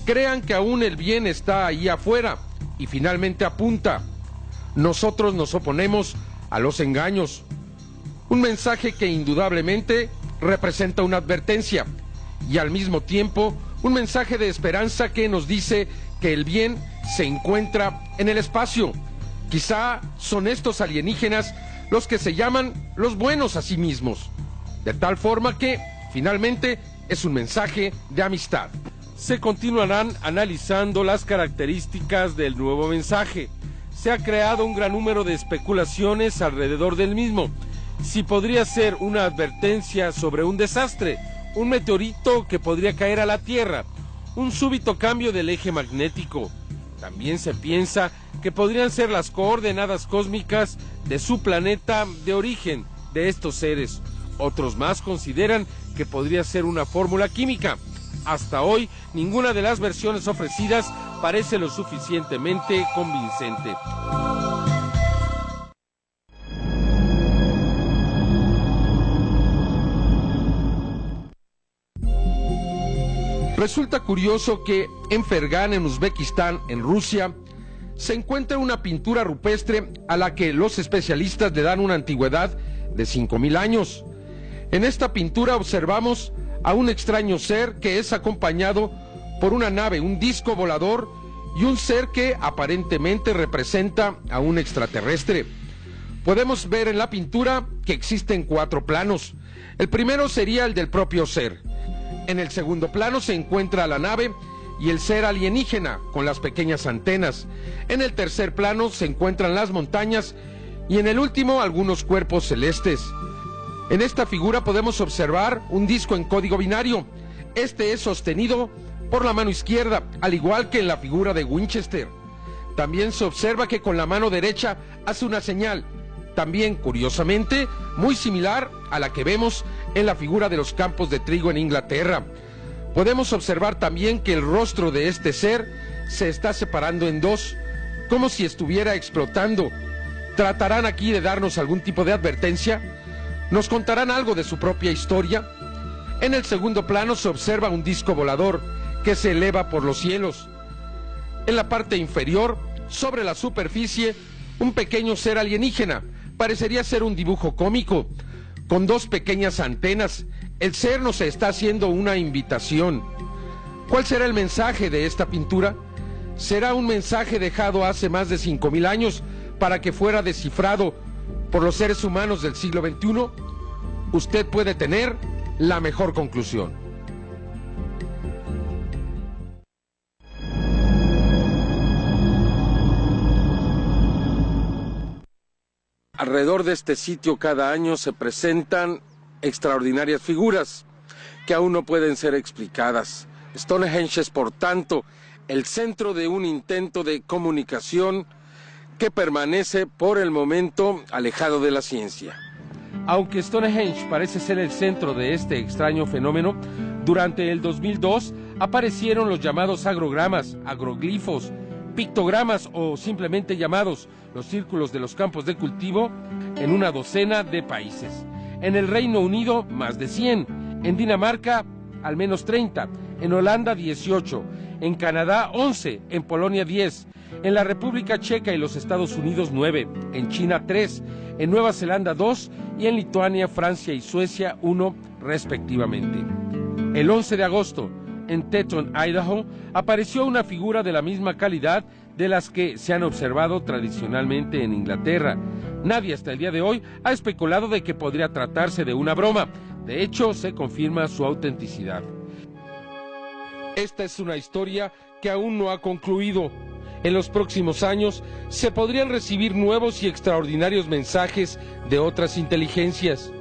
Crean que aún el bien está ahí afuera, y finalmente apunta. Nosotros nos oponemos a los engaños. Un mensaje que indudablemente representa una advertencia, y al mismo tiempo un mensaje de esperanza que nos dice que el bien se encuentra en el espacio. Quizá son estos alienígenas los que se llaman los buenos a sí mismos, de tal forma que finalmente es un mensaje de amistad. Se continuarán analizando las características del nuevo mensaje. Se ha creado un gran número de especulaciones alrededor del mismo. Si podría ser una advertencia sobre un desastre, un meteorito que podría caer a la Tierra, un súbito cambio del eje magnético. También se piensa que podrían ser las coordenadas cósmicas de su planeta de origen de estos seres. Otros más consideran que podría ser una fórmula química. Hasta hoy, ninguna de las versiones ofrecidas parece lo suficientemente convincente. Resulta curioso que en Fergan, en Uzbekistán, en Rusia, se encuentra una pintura rupestre a la que los especialistas le dan una antigüedad de 5000 años. En esta pintura observamos a un extraño ser que es acompañado por una nave, un disco volador y un ser que aparentemente representa a un extraterrestre. Podemos ver en la pintura que existen 4 planos. El primero sería el del propio ser. En el segundo plano se encuentra la nave y el ser alienígena con las pequeñas antenas. En el tercer plano se encuentran las montañas y en el último algunos cuerpos celestes. En esta figura podemos observar un disco en código binario. Este es sostenido por la mano izquierda, al igual que en la figura de Winchester. También se observa que con la mano derecha hace una señal, también curiosamente muy similar a la que vemos en la figura de los campos de trigo en Inglaterra. Podemos observar también que el rostro de este ser se está separando en dos, como si estuviera explotando. ¿Tratarán aquí de darnos algún tipo de advertencia? ¿Nos contarán algo de su propia historia? En el segundo plano se observa un disco volador que se eleva por los cielos. En la parte inferior, sobre la superficie, un pequeño ser alienígena. Parecería ser un dibujo cómico, con dos pequeñas antenas. El ser nos está haciendo una invitación. ¿Cuál será el mensaje de esta pintura? ¿Será un mensaje dejado hace más de 5,000 años para que fuera descifrado por los seres humanos del siglo XXI? Usted puede tener la mejor conclusión. Alrededor de este sitio cada año se presentan extraordinarias figuras que aún no pueden ser explicadas. Stonehenge es, por tanto, el centro de un intento de comunicación que permanece por el momento alejado de la ciencia. Aunque Stonehenge parece ser el centro de este extraño fenómeno, durante el 2002 aparecieron los llamados agrogramas, agroglifos, pictogramas o simplemente llamados los círculos de los campos de cultivo en una docena de países. En el Reino Unido, más de 100, en Dinamarca, al menos 30, en Holanda, 18, en Canadá, 11, en Polonia, 10, en la República Checa y los Estados Unidos, 9, en China, 3, en Nueva Zelanda, 2, y en Lituania, Francia y Suecia, 1, respectivamente. El 11 de agosto, en Teton, Idaho, apareció una figura de la misma calidad de las que se han observado tradicionalmente en Inglaterra. Nadie hasta el día de hoy ha especulado de que podría tratarse de una broma. De hecho, se confirma su autenticidad. Esta es una historia que aún no ha concluido. En los próximos años se podrían recibir nuevos y extraordinarios mensajes de otras inteligencias.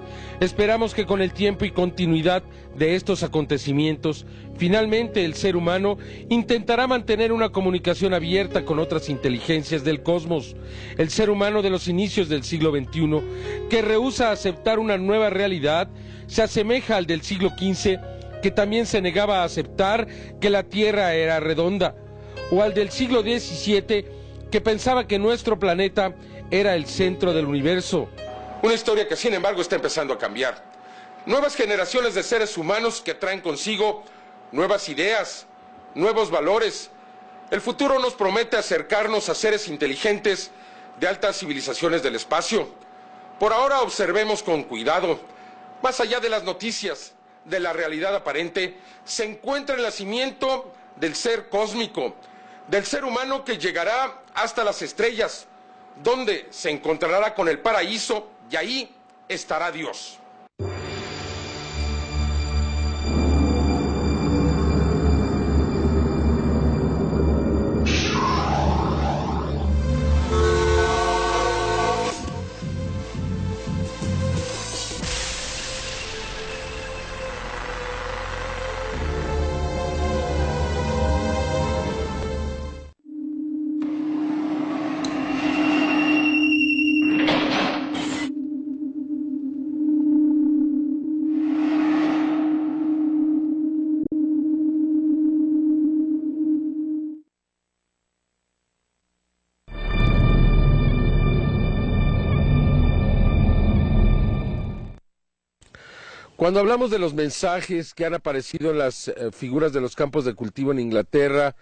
Esperamos que con el tiempo y continuidad de estos acontecimientos, finalmente el ser humano intentará mantener una comunicación abierta con otras inteligencias del cosmos. El ser humano de los inicios del siglo XXI, que rehúsa aceptar una nueva realidad, se asemeja al del siglo XV, que también se negaba a aceptar que la Tierra era redonda, o al del siglo XVII, que pensaba que nuestro planeta era el centro del universo. Una historia que, sin embargo, está empezando a cambiar. Nuevas generaciones de seres humanos que traen consigo nuevas ideas, nuevos valores. El futuro nos promete acercarnos a seres inteligentes de altas civilizaciones del espacio. Por ahora observemos con cuidado. Más allá de las noticias, de la realidad aparente, se encuentra el nacimiento del ser cósmico, del ser humano que llegará hasta las estrellas, donde se encontrará con el paraíso, y ahí estará Dios. Cuando hablamos de los mensajes que han aparecido en las figuras de los campos de cultivo en Inglaterra,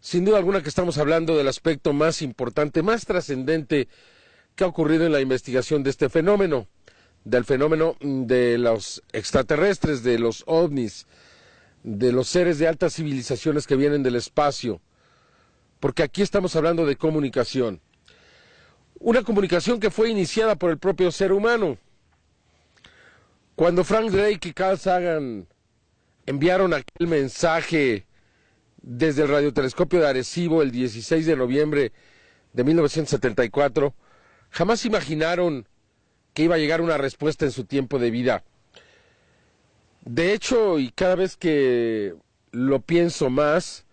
sin duda alguna que estamos hablando del aspecto más importante, más trascendente que ha ocurrido en la investigación de este fenómeno, del fenómeno de los extraterrestres, de los ovnis, de los seres de altas civilizaciones que vienen del espacio, porque aquí estamos hablando de comunicación. Una comunicación que fue iniciada por el propio ser humano. Cuando Frank Drake y Carl Sagan enviaron aquel mensaje desde el radiotelescopio de Arecibo el 16 de noviembre de 1974, jamás imaginaron que iba a llegar una respuesta en su tiempo de vida. De hecho, y cada vez que lo pienso más,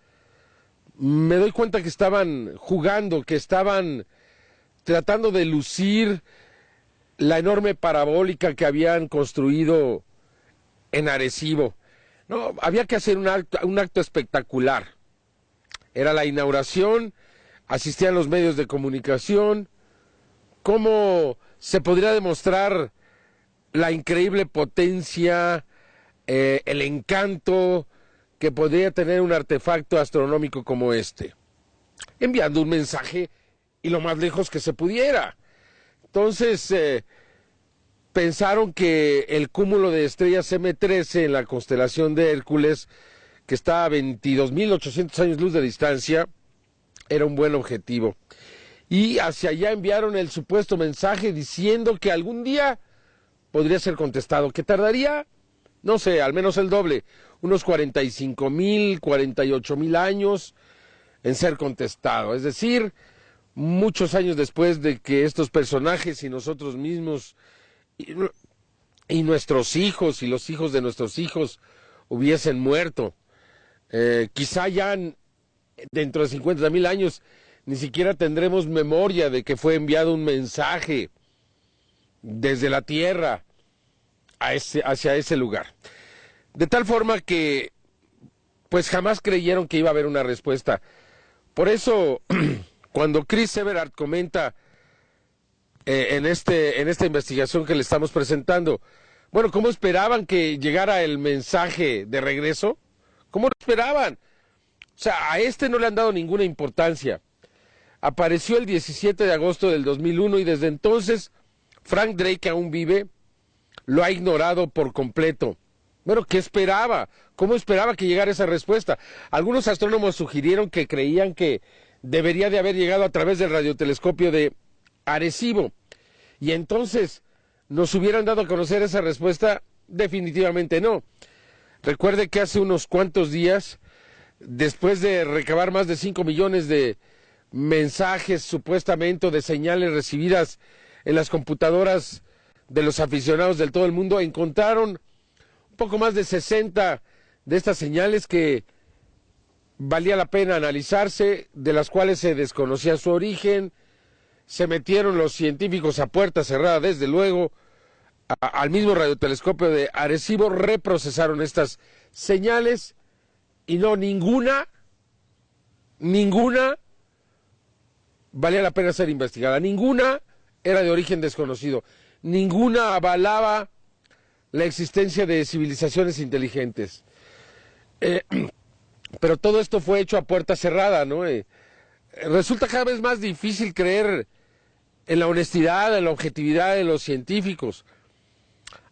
me doy cuenta que estaban jugando, que estaban tratando de lucir la enorme parabólica que habían construido en Arecibo. No, había que hacer un acto espectacular. Era la inauguración, asistían los medios de comunicación. ¿Cómo se podría demostrar la increíble potencia, el encanto que podría tener un artefacto astronómico como este, enviando un mensaje y lo más lejos que se pudiera. Entonces, pensaron que el cúmulo de estrellas M13 en la constelación de Hércules, que está a 22.800 años luz de distancia, era un buen objetivo. Y hacia allá enviaron el supuesto mensaje diciendo que algún día podría ser contestado, que tardaría, no sé, al menos el doble, unos 45.000, 48.000 años en ser contestado. Es decir, muchos años después de que estos personajes y nosotros mismos y nuestros hijos y los hijos de nuestros hijos hubiesen muerto. Quizá ya dentro de 50.000 años ni siquiera tendremos memoria de que fue enviado un mensaje desde la Tierra hacia ese lugar. De tal forma que pues jamás creyeron que iba a haber una respuesta. Por eso, cuando Chris Everard comenta en esta investigación que le estamos presentando, bueno, ¿cómo esperaban que llegara el mensaje de regreso? ¿Cómo lo esperaban? O sea, a este no le han dado ninguna importancia. Apareció el 17 de agosto del 2001 y desde entonces Frank Drake, que aún vive, lo ha ignorado por completo. Bueno, ¿qué esperaba? ¿Cómo esperaba que llegara esa respuesta? Algunos astrónomos sugirieron que creían que debería de haber llegado a través del radiotelescopio de Arecibo. Y entonces, ¿nos hubieran dado a conocer esa respuesta? Definitivamente no. Recuerde que hace unos cuantos días, después de recabar más de 5 millones de mensajes supuestamente, de señales recibidas en las computadoras de los aficionados de todo el mundo, encontraron un poco más de 60 de estas señales que valía la pena analizarse, de las cuales se desconocía su origen. Se metieron los científicos a puerta cerrada, desde luego, al mismo radiotelescopio de Arecibo, reprocesaron estas señales y no, ninguna valía la pena ser investigada, ninguna era de origen desconocido, ninguna avalaba la existencia de civilizaciones inteligentes. Pero todo esto fue hecho a puerta cerrada, ¿no? Resulta cada vez más difícil creer en la honestidad, en la objetividad de los científicos,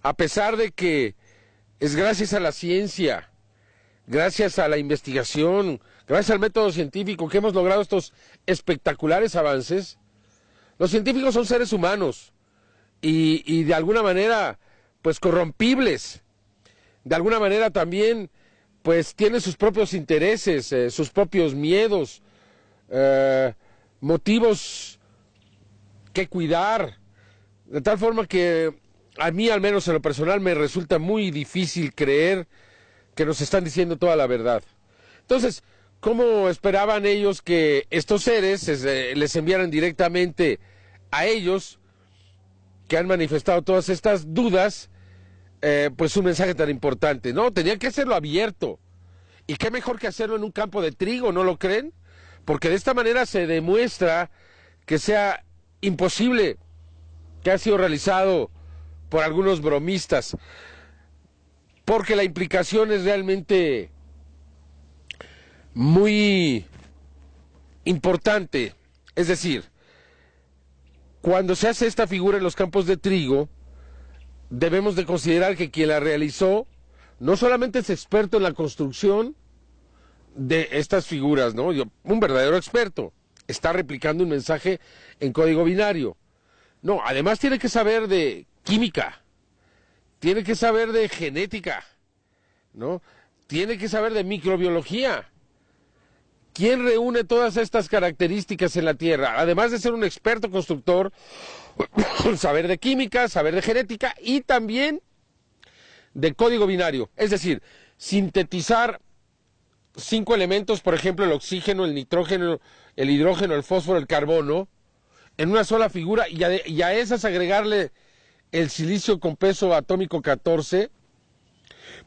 a pesar de que es gracias a la ciencia, gracias a la investigación, gracias al método científico que hemos logrado estos espectaculares avances. Los científicos son seres humanos y de alguna manera, pues corrompibles. De alguna manera también, pues tienen sus propios intereses, sus propios miedos, motivos que cuidar. De tal forma que a mí, al menos en lo personal, me resulta muy difícil creer que nos están diciendo toda la verdad. Entonces, ¿cómo esperaban ellos que estos seres les enviaran directamente a ellos, que han manifestado todas estas dudas, pues un mensaje tan importante? No, tenían que hacerlo abierto. Y qué mejor que hacerlo en un campo de trigo, ¿no lo creen? Porque de esta manera se demuestra que sea imposible que ha sido realizado por algunos bromistas, porque la implicación es realmente muy importante. Es decir, cuando se hace esta figura en los campos de trigo, debemos de considerar que quien la realizó no solamente es experto en la construcción de estas figuras, ¿no? Un verdadero experto, está replicando un mensaje en código binario. No, además tiene que saber de química, tiene que saber de genética, ¿no? Tiene que saber de microbiología. ¿Quién reúne todas estas características en la Tierra? Además de ser un experto constructor, saber de química, saber de genética y también de código binario. Es decir, sintetizar 5 elementos, por ejemplo, el oxígeno, el nitrógeno, el hidrógeno, el fósforo, el carbono, en una sola figura, y a esas agregarle el silicio con peso atómico 14,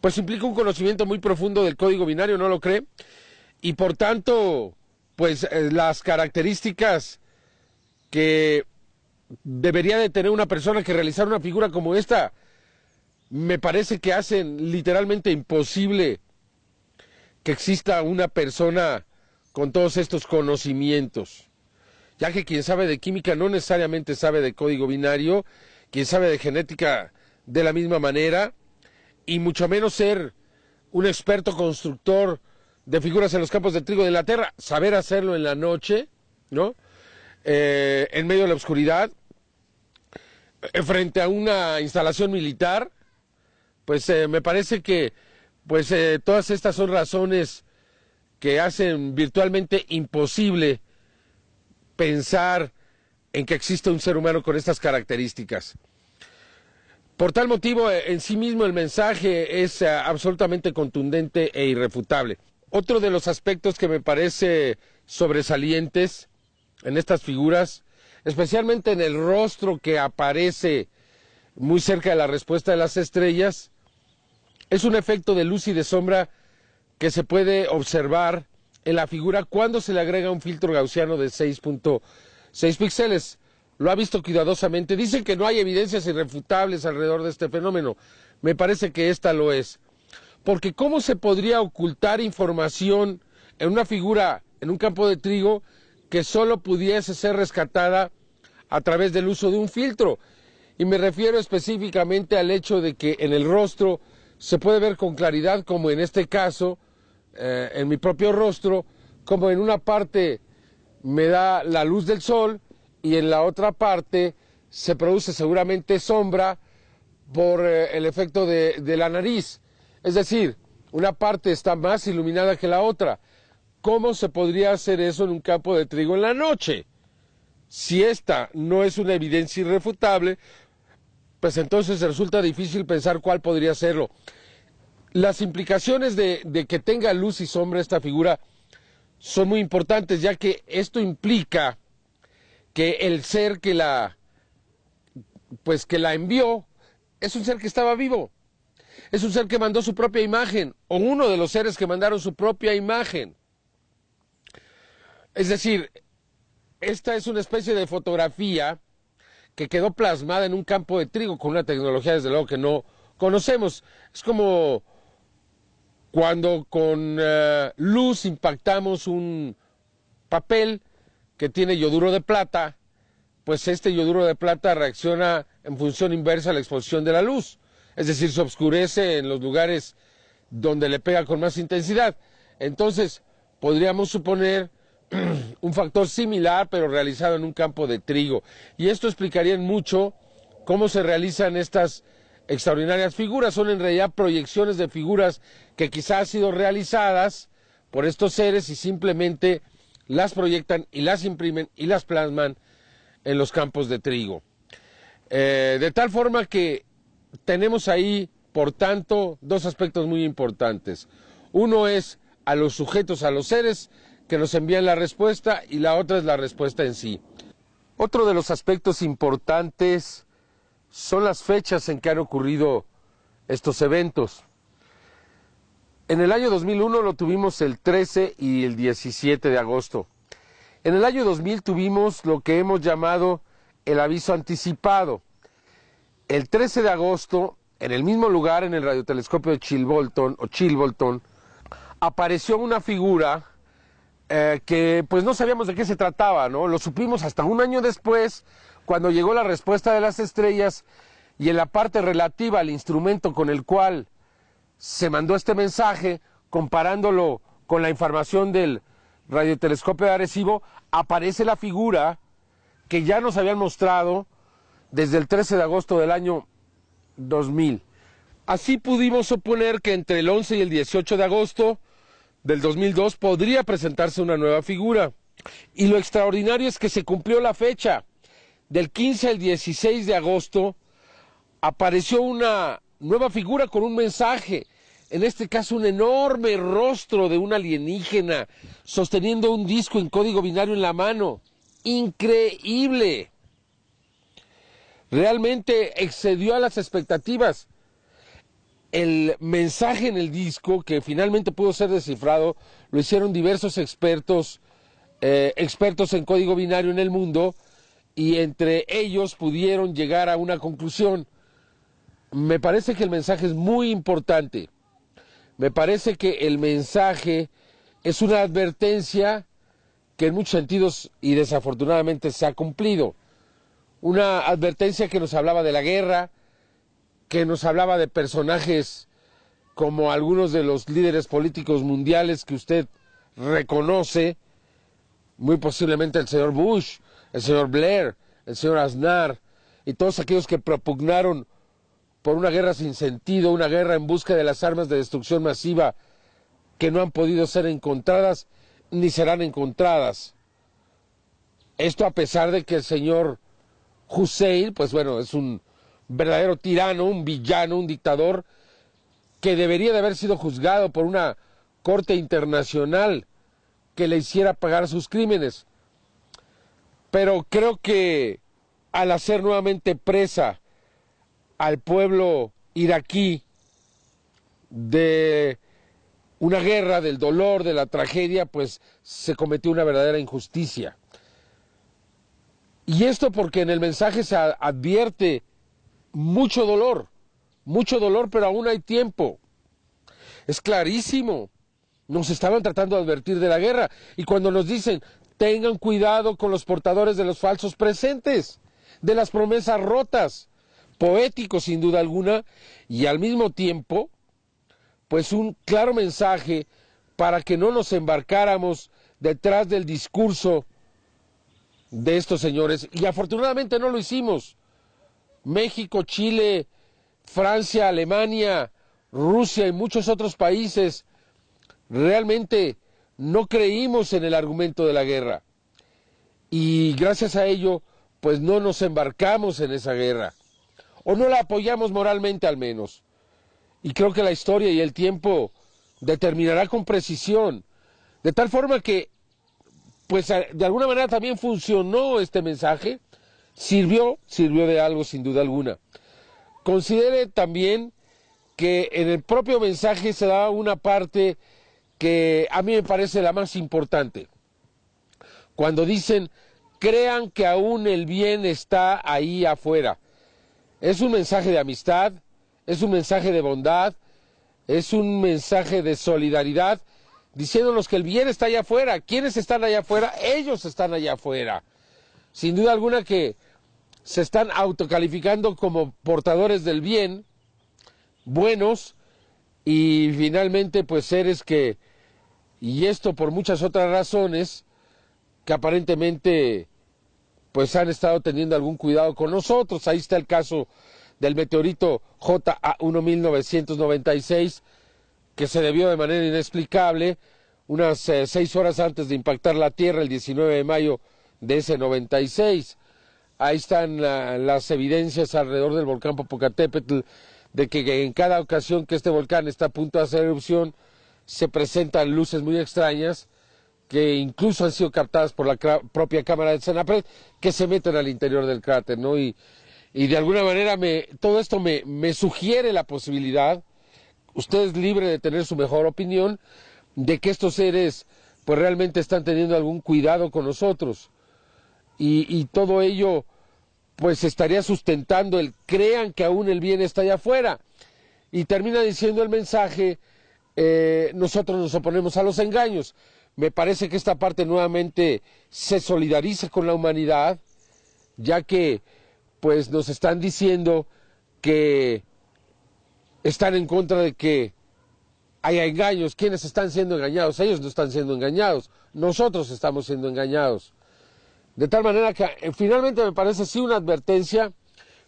pues implica un conocimiento muy profundo del código binario, ¿no lo cree? Y por tanto, pues las características que debería de tener una persona que realizar una figura como esta, me parece que hacen literalmente imposible que exista una persona con todos estos conocimientos, ya que quien sabe de química no necesariamente sabe de código binario, quien sabe de genética de la misma manera, y mucho menos ser un experto constructor de figuras en los campos de trigo de Inglaterra, saber hacerlo en la noche, ¿no? En medio de la oscuridad, frente a una instalación militar, pues me parece que todas estas son razones que hacen virtualmente imposible pensar en que existe un ser humano con estas características. Por tal motivo, en sí mismo el mensaje es absolutamente contundente e irrefutable. Otro de los aspectos que me parece sobresalientes en estas figuras, especialmente en el rostro que aparece muy cerca de la respuesta de las estrellas, es un efecto de luz y de sombra que se puede observar en la figura cuando se le agrega un filtro gaussiano de 6.6 píxeles. Lo ha visto cuidadosamente. Dicen que no hay evidencias irrefutables alrededor de este fenómeno. Me parece que esta lo es. Porque ¿cómo se podría ocultar información en una figura, en un campo de trigo, que solo pudiese ser rescatada a través del uso de un filtro? Y me refiero específicamente al hecho de que en el rostro se puede ver con claridad, como en este caso, en mi propio rostro, como en una parte me da la luz del sol y en la otra parte se produce seguramente sombra por el efecto de la nariz. Es decir, una parte está más iluminada que la otra. ¿Cómo se podría hacer eso en un campo de trigo en la noche? Si esta no es una evidencia irrefutable, pues entonces resulta difícil pensar cuál podría serlo. Las implicaciones de que tenga luz y sombra esta figura son muy importantes, ya que esto implica que el ser que la envió es un ser que estaba vivo, es un ser que mandó su propia imagen, o uno de los seres que mandaron su propia imagen. Es decir, esta es una especie de fotografía que quedó plasmada en un campo de trigo con una tecnología desde luego que no conocemos. Es como cuando con luz impactamos un papel que tiene yoduro de plata, pues este yoduro de plata reacciona en función inversa a la exposición de la luz. Es decir, se oscurece en los lugares donde le pega con más intensidad. Entonces, podríamos suponer un factor similar, pero realizado en un campo de trigo. Y esto explicaría mucho cómo se realizan estas extraordinarias figuras. Son en realidad proyecciones de figuras que quizás han sido realizadas por estos seres y simplemente las proyectan y las imprimen y las plasman en los campos de trigo. De tal forma que tenemos ahí, por tanto, dos aspectos muy importantes. Uno es a los sujetos, a los seres que nos envían la respuesta, y la otra es la respuesta en sí. Otro de los aspectos importantes son las fechas en que han ocurrido estos eventos. En el año 2001 lo tuvimos el 13 y el 17 de agosto. En el año 2000 tuvimos lo que hemos llamado el aviso anticipado. El 13 de agosto, en el mismo lugar, en el radiotelescopio de Chilbolton, apareció una figura que pues no sabíamos de qué se trataba, ¿no? Lo supimos hasta un año después, cuando llegó la respuesta de las estrellas, y en la parte relativa al instrumento con el cual se mandó este mensaje, comparándolo con la información del radiotelescopio de Arecibo, aparece la figura que ya nos habían mostrado desde el 13 de agosto del año 2000. Así pudimos suponer que entre el 11 y el 18 de agosto del 2002 podría presentarse una nueva figura. Y lo extraordinario es que se cumplió la fecha. Del 15 al 16 de agosto apareció una nueva figura con un mensaje, en este caso un enorme rostro de un alienígena sosteniendo un disco en código binario en la mano. ¡Increíble! Realmente excedió a las expectativas. El mensaje en el disco, que finalmente pudo ser descifrado, lo hicieron diversos expertos en código binario en el mundo, y entre ellos pudieron llegar a una conclusión. me parece que el mensaje es muy importante. Me parece que el mensaje es una advertencia que en muchos sentidos y desafortunadamente se ha cumplido. Una advertencia que nos hablaba de la guerra, que nos hablaba de personajes como algunos de los líderes políticos mundiales que usted reconoce, muy posiblemente el señor Bush, el señor Blair, el señor Aznar, y todos aquellos que propugnaron por una guerra sin sentido, una guerra en busca de las armas de destrucción masiva que no han podido ser encontradas ni serán encontradas. Esto a pesar de que el señor Hussein, pues bueno, es un verdadero tirano, un villano, un dictador que debería de haber sido juzgado por una corte internacional que le hiciera pagar sus crímenes. Pero creo que al hacer nuevamente presa al pueblo iraquí de una guerra, del dolor, de la tragedia, pues se cometió una verdadera injusticia. Y esto porque en el mensaje se advierte mucho dolor, pero aún hay tiempo. Es clarísimo. Nos estaban tratando de advertir de la guerra. Y cuando nos dicen, tengan cuidado con los portadores de los falsos presentes, de las promesas rotas, poéticos sin duda alguna, y al mismo tiempo, pues un claro mensaje para que no nos embarcáramos detrás del discurso de estos señores. Y afortunadamente no lo hicimos. México, Chile, Francia, Alemania, Rusia y muchos otros países realmente no creímos en el argumento de la guerra. Y gracias a ello, pues no nos embarcamos en esa guerra. O no la apoyamos moralmente al menos. Y creo que la historia y el tiempo determinará con precisión. De tal forma que, pues de alguna manera también funcionó este mensaje. Sirvió de algo sin duda alguna. Considere también que en el propio mensaje se da una parte que a mí me parece la más importante. Cuando dicen, crean que aún el bien está ahí afuera. Es un mensaje de amistad, es un mensaje de bondad, es un mensaje de solidaridad, diciéndonos que el bien está allá afuera. ¿Quiénes están allá afuera? Ellos están allá afuera. Sin duda alguna que se están autocalificando como portadores del bien, buenos, y finalmente pues seres que, y esto por muchas otras razones, que aparentemente pues han estado teniendo algún cuidado con nosotros. Ahí está el caso del meteorito JA1 1996, que se debió de manera inexplicable unas 6 horas antes de impactar la Tierra, el 19 de mayo de ese 96. Ahí están las evidencias alrededor del volcán Popocatépetl, de que en cada ocasión que este volcán está a punto de hacer erupción, se presentan luces muy extrañas, que incluso han sido captadas por la propia cámara de Senapred, que se meten al interior del cráter, ¿no? Y de alguna manera todo esto me sugiere la posibilidad, usted es libre de tener su mejor opinión, de que estos seres pues realmente están teniendo algún cuidado con nosotros. Y todo ello pues estaría sustentando el crean que aún el bien está allá afuera. Y termina diciendo el mensaje, nosotros nos oponemos a los engaños. Me parece que esta parte nuevamente se solidariza con la humanidad, ya que pues nos están diciendo que están en contra de que haya engaños. ¿Quiénes están siendo engañados? Ellos no están siendo engañados, nosotros estamos siendo engañados. De tal manera que finalmente me parece sí una advertencia,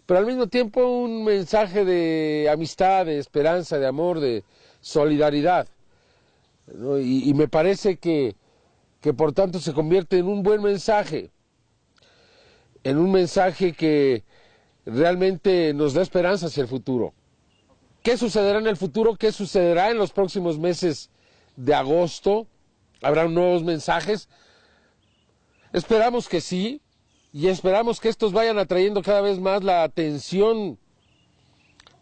pero al mismo tiempo un mensaje de amistad, de esperanza, de amor, de solidaridad, ¿no? Y me parece que por tanto se convierte en un buen mensaje, en un mensaje que realmente nos da esperanza hacia el futuro. ¿Qué sucederá en el futuro? ¿Qué sucederá en los próximos meses de agosto? ¿Habrá nuevos mensajes? Esperamos que sí, y esperamos que estos vayan atrayendo cada vez más la atención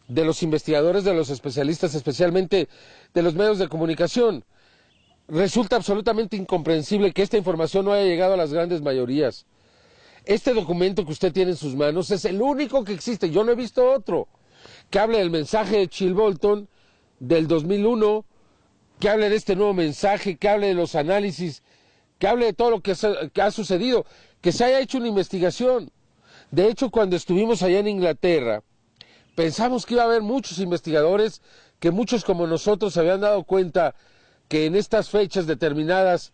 de los investigadores, de los especialistas, especialmente de los medios de comunicación. Resulta absolutamente incomprensible que esta información no haya llegado a las grandes mayorías. Este documento que usted tiene en sus manos es el único que existe, yo no he visto otro, que hable del mensaje de Chill Bolton del 2001, que hable de este nuevo mensaje, que hable de los análisis, que hable de todo lo que ha sucedido, que se haya hecho una investigación. De hecho, cuando estuvimos allá en Inglaterra, pensamos que iba a haber muchos investigadores, que muchos como nosotros se habían dado cuenta que en estas fechas determinadas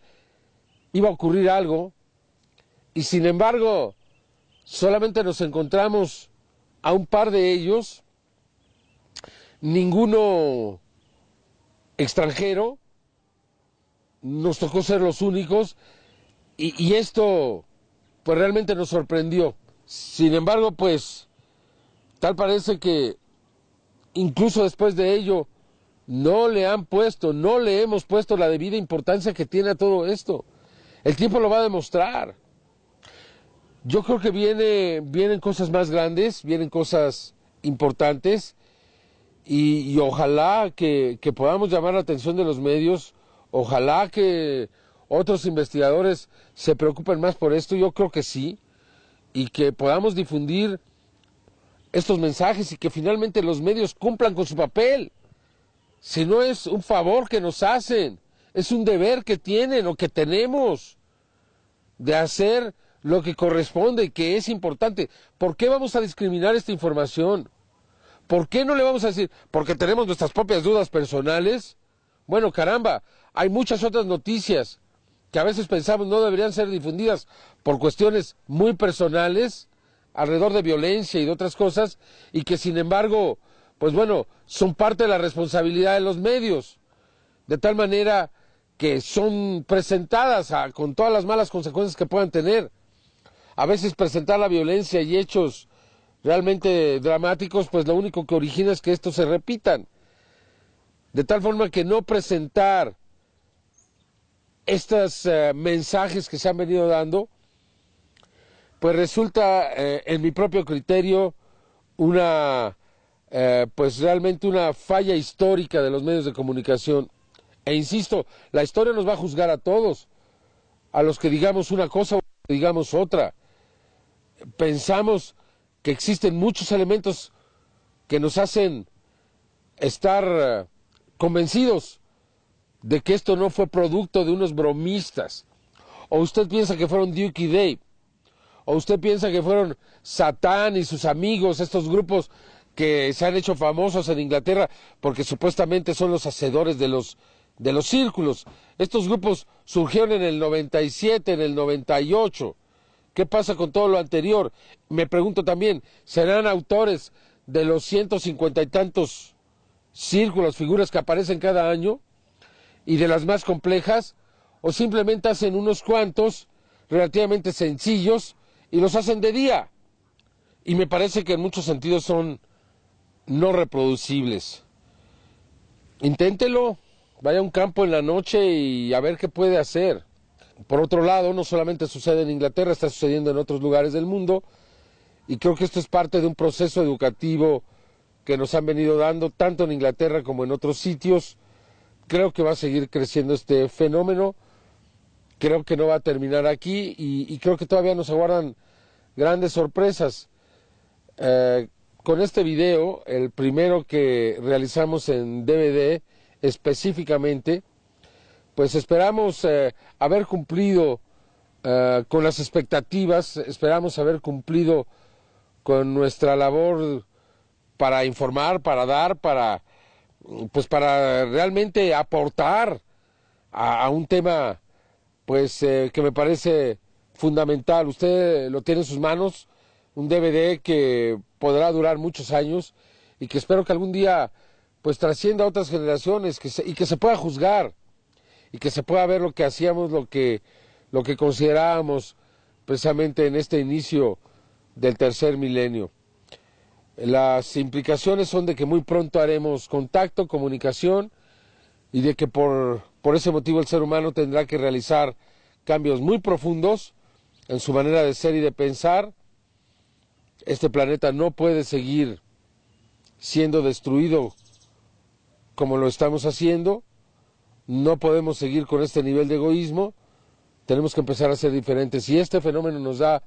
iba a ocurrir algo, y sin embargo, solamente nos encontramos a un par de ellos, ninguno extranjero, nos tocó ser los únicos, y esto pues realmente nos sorprendió. Sin embargo, pues tal parece que incluso después de ello no le hemos puesto la debida importancia que tiene a todo esto. El tiempo lo va a demostrar. Yo creo que vienen cosas más grandes, vienen cosas importantes, y ojalá que podamos llamar la atención de los medios, ojalá que otros investigadores se preocupen más por esto, yo creo que sí, y que podamos difundir estos mensajes y que finalmente los medios cumplan con su papel. Si no es un favor que nos hacen, es un deber que tienen o que tenemos de hacer lo que corresponde y que es importante. ¿Por qué vamos a discriminar esta información? ¿Por qué no le vamos a decir? ¿Porque tenemos nuestras propias dudas personales? Bueno, caramba, hay muchas otras noticias que a veces pensamos no deberían ser difundidas por cuestiones muy personales, alrededor de violencia y de otras cosas, y que sin embargo, pues bueno, son parte de la responsabilidad de los medios, de tal manera que son presentadas con todas las malas consecuencias que puedan tener. A veces presentar la violencia y hechos realmente dramáticos, pues lo único que origina es que estos se repitan. De tal forma que no presentar estos mensajes que se han venido dando, pues resulta, en mi propio criterio, pues realmente una falla histórica de los medios de comunicación. E insisto, la historia nos va a juzgar a todos, a los que digamos una cosa o que digamos otra. Pensamos que existen muchos elementos que nos hacen estar convencidos de que esto no fue producto de unos bromistas. O usted piensa que fueron Duke y Dave. O usted piensa que fueron Satán y sus amigos, estos grupos que se han hecho famosos en Inglaterra porque supuestamente son los hacedores de los círculos. Estos grupos surgieron en el 97, en el 98. ¿Qué pasa con todo lo anterior? Me pregunto también, ¿serán autores de los 150 y tantos círculos, figuras que aparecen cada año y de las más complejas? ¿O simplemente hacen unos cuantos relativamente sencillos y los hacen de día? Y me parece que en muchos sentidos son no reproducibles. Inténtelo, vaya a un campo en la noche y a ver qué puede hacer. Por otro lado, no solamente sucede en Inglaterra, está sucediendo en otros lugares del mundo, y creo que esto es parte de un proceso educativo que nos han venido dando, tanto en Inglaterra como en otros sitios. Creo que va a seguir creciendo este fenómeno, creo que no va a terminar aquí, y creo que todavía nos aguardan grandes sorpresas. Con este video, el primero que realizamos en DVD específicamente, pues esperamos haber cumplido con las expectativas, esperamos haber cumplido con nuestra labor para informar, para dar, para realmente aportar a un tema pues que me parece fundamental. Usted lo tiene en sus manos, un DVD que podrá durar muchos años y que espero que algún día pues trascienda a otras generaciones y que se pueda juzgar y que se pueda ver lo que hacíamos, lo que considerábamos precisamente en este inicio del tercer milenio. Las implicaciones son de que muy pronto haremos contacto, comunicación, y de que por ese motivo el ser humano tendrá que realizar cambios muy profundos en su manera de ser y de pensar. Este planeta no puede seguir siendo destruido como lo estamos haciendo. No podemos seguir con este nivel de egoísmo, tenemos que empezar a ser diferentes, y este fenómeno nos da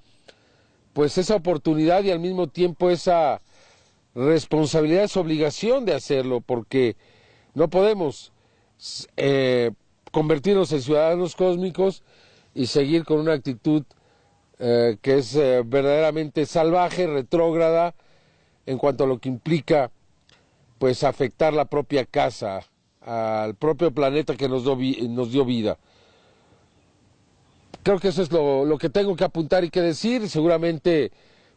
pues esa oportunidad y al mismo tiempo esa responsabilidad, es obligación de hacerlo, porque no podemos convertirnos en ciudadanos cósmicos y seguir con una actitud que es verdaderamente salvaje, retrógrada, en cuanto a lo que implica pues afectar la propia casa, al propio planeta que nos dio vida. Creo que eso es lo que tengo que apuntar y que decir. Seguramente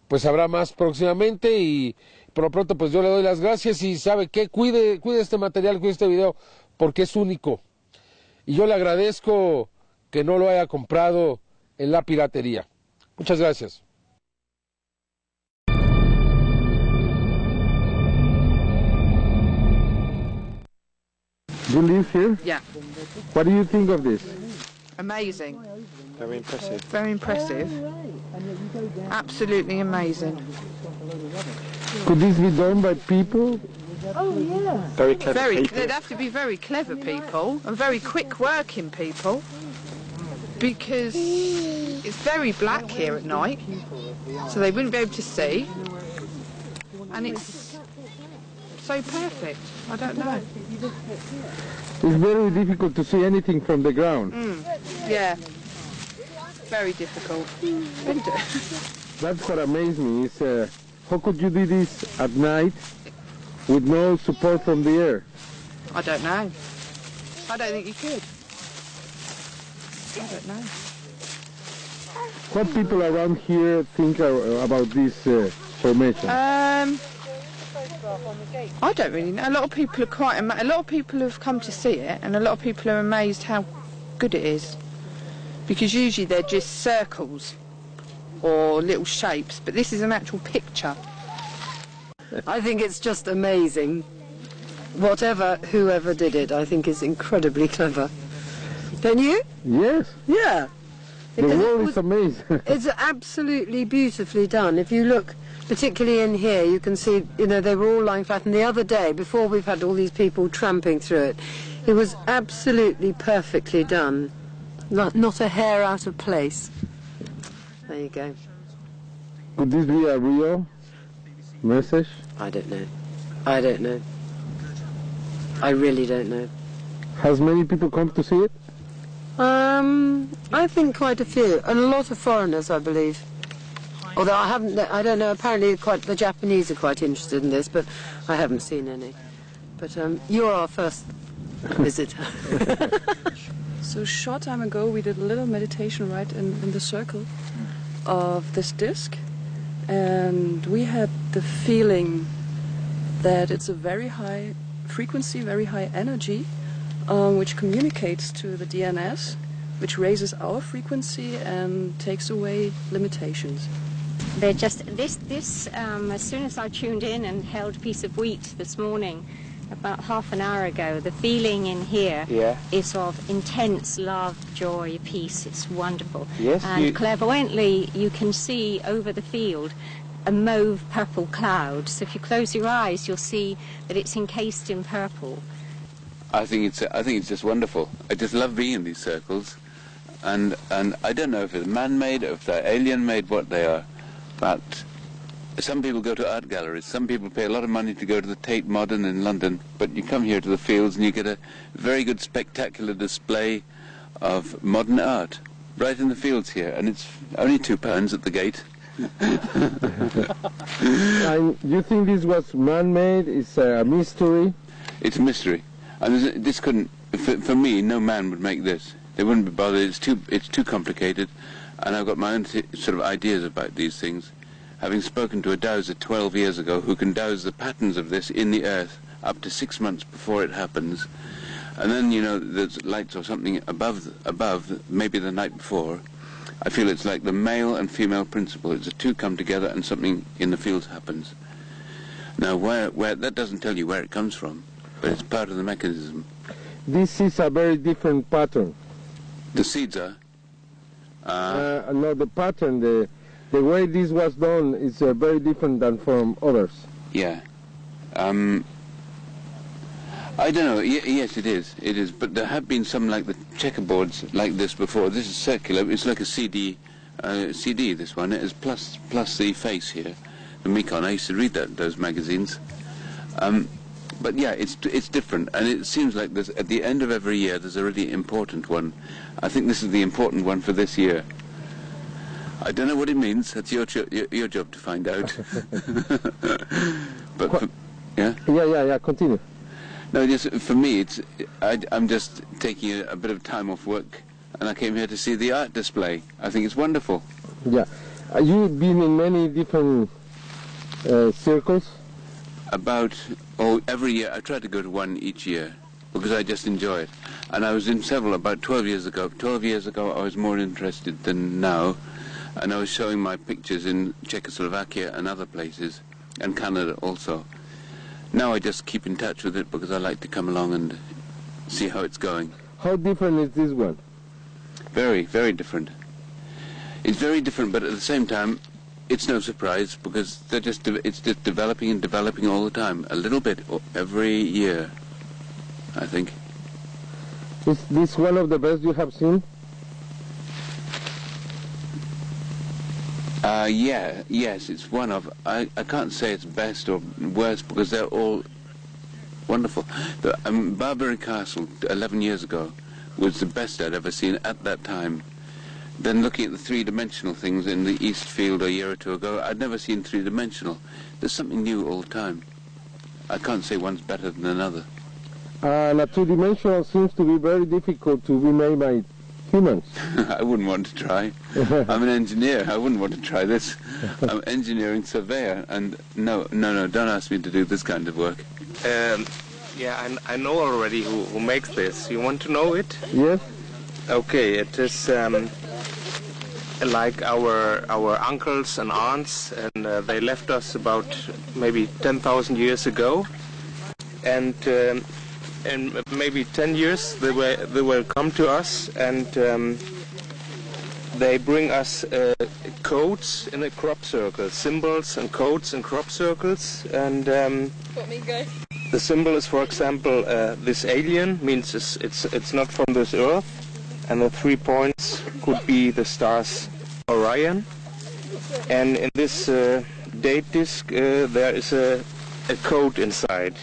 pues habrá más próximamente, y por lo pronto pues yo le doy las gracias, y sabe qué, cuide este material, cuide este video, porque es único, y yo le agradezco que no lo haya comprado en la piratería. Muchas gracias. You live here? Yeah. What do you think of this? Amazing. Very impressive. Very impressive. Absolutely amazing. Could this be done by people? Oh yeah. Very clever people. They'd have to be very clever people and very quick working people, because it's very black here at night, so they wouldn't be able to see, and it's so perfect. I don't know. It's very difficult to see anything from the ground. Yeah. Very difficult. That's what amazed me, is how could you do this at night with no support from the air? I don't know. I don't think you could. I don't know. What people around here think about this formation? I don't really know. A lot of people are a lot of people have come to see it, and a lot of people are amazed how good it is. Because usually they're just circles or little shapes, but this is an actual picture. I think it's just amazing. Whoever did it, I think is incredibly clever. Don't you? Yes. Yeah. The world is amazing. It's absolutely beautifully done. If you look, particularly in here, you can see, they were all lying flat. And the other day, before we've had all these people tramping through it, it was absolutely perfectly done. Not a hair out of place. There you go. Could this be a real message? I don't know. I don't know. I really don't know. Has many people come to see it? I think quite a few, and a lot of foreigners, I believe. Although I don't know, apparently the Japanese are quite interested in this, but I haven't seen any. But you're our first visitor. So a short time ago we did a little meditation right in the circle of this disc, and we had the feeling that it's a very high frequency, very high energy, which communicates to the DNS, which raises our frequency and takes away limitations. They're just as soon as I tuned in and held a piece of wheat this morning, about half an hour ago, the feeling in here is of intense love, joy, peace. It's wonderful. Yes, and clairvoyantly, you can see over the field a mauve purple cloud. So if you close your eyes, you'll see that it's encased in purple. I think it's just wonderful. I just love being in these circles, and I don't know if it's man-made or if they're alien-made, what they are, but some people go to art galleries. Some people pay a lot of money to go to the Tate Modern in London, but you come here to the fields and you get a very good, spectacular display of modern art right in the fields here, and it's only £2 at the gate. And you think this was man-made? It's a mystery? It's a mystery. And this couldn't, for me, no man would make this. They wouldn't be bothered. It's too complicated, and I've got my own sort of ideas about these things. Having spoken to a dowser 12 years ago who can dowse the patterns of this in the earth up to 6 months before it happens, and then, there's lights or something above, maybe the night before, I feel it's like the male and female principle. It's the two come together and something in the fields happens. Now, where that doesn't tell you where it comes from, but it's part of the mechanism. This is a very different pattern. The seeds are? No, the pattern, the way this was done is very different than from others. Yeah. I don't know. Yes, it is. It is. But there have been some like the checkerboards like this before. This is circular. It's like a CD. CD. This one. It is plus the face here. the Mekong. I used to read those magazines. But yeah, it's different, and it seems like there's, at the end of every year there's a really important one. I think this is the important one for this year. I don't know what it means. That's your job to find out. But yeah. Yeah. Continue. No, just for me, I'm just taking a bit of time off work, and I came here to see the art display. I think it's wonderful. Yeah, you've been in many different circles. Every year. I try to go to one each year because I just enjoy it. And I was in several about 12 years ago. 12 years ago I was more interested than now, and I was showing my pictures in Czechoslovakia and other places, and Canada also. Now I just keep in touch with it because I like to come along and see how it's going. How different is this one? Very, very different. It's very different, but at the same time it's no surprise because it's just developing and developing all the time, a little bit every year, I think. Is this one of the best you have seen? Yes, it's one of. I can't say it's best or worst because they're all wonderful. Barbary Castle 11 years ago was the best I'd ever seen at that time. Then looking at the three-dimensional things in the Eastfield a year or two ago, I'd never seen three-dimensional. There's something new all the time. I can't say one's better than another. And a two-dimensional seems to be very difficult to be made by humans. I wouldn't want to try. I'm an engineer. I wouldn't want to try this. I'm engineering surveyor, and no, don't ask me to do this kind of work. Yeah, I know already who makes this. You want to know it? Yes. Okay, it is like our uncles and aunts, and they left us about maybe 10,000 years ago, and maybe 10 years they will come to us, and they bring us codes in a crop circle, symbols and codes in crop circles, and the symbol is, for example, this alien means it's not from this earth. And the 3 points could be the stars Orion. And in this date disc there is a code inside.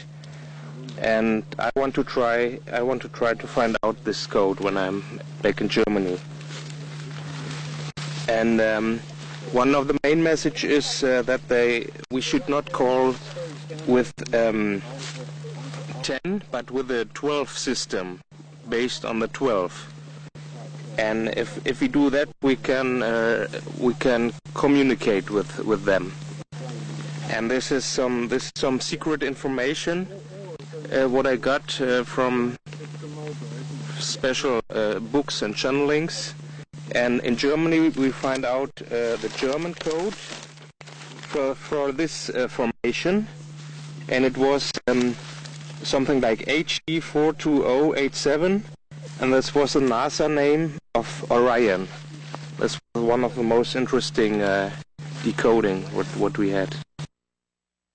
And I want to try to find out this code when I'm back in Germany. And one of the main messages is that we should not call with 10, but with a 12 system based on the 12. And if we do that, we can communicate with them. And this is some secret information what I got from special books and channelings. And in Germany we find out the German code for this formation, and it was something like HD42087. And this was the NASA name of Orion. This was one of the most interesting decoding what we had.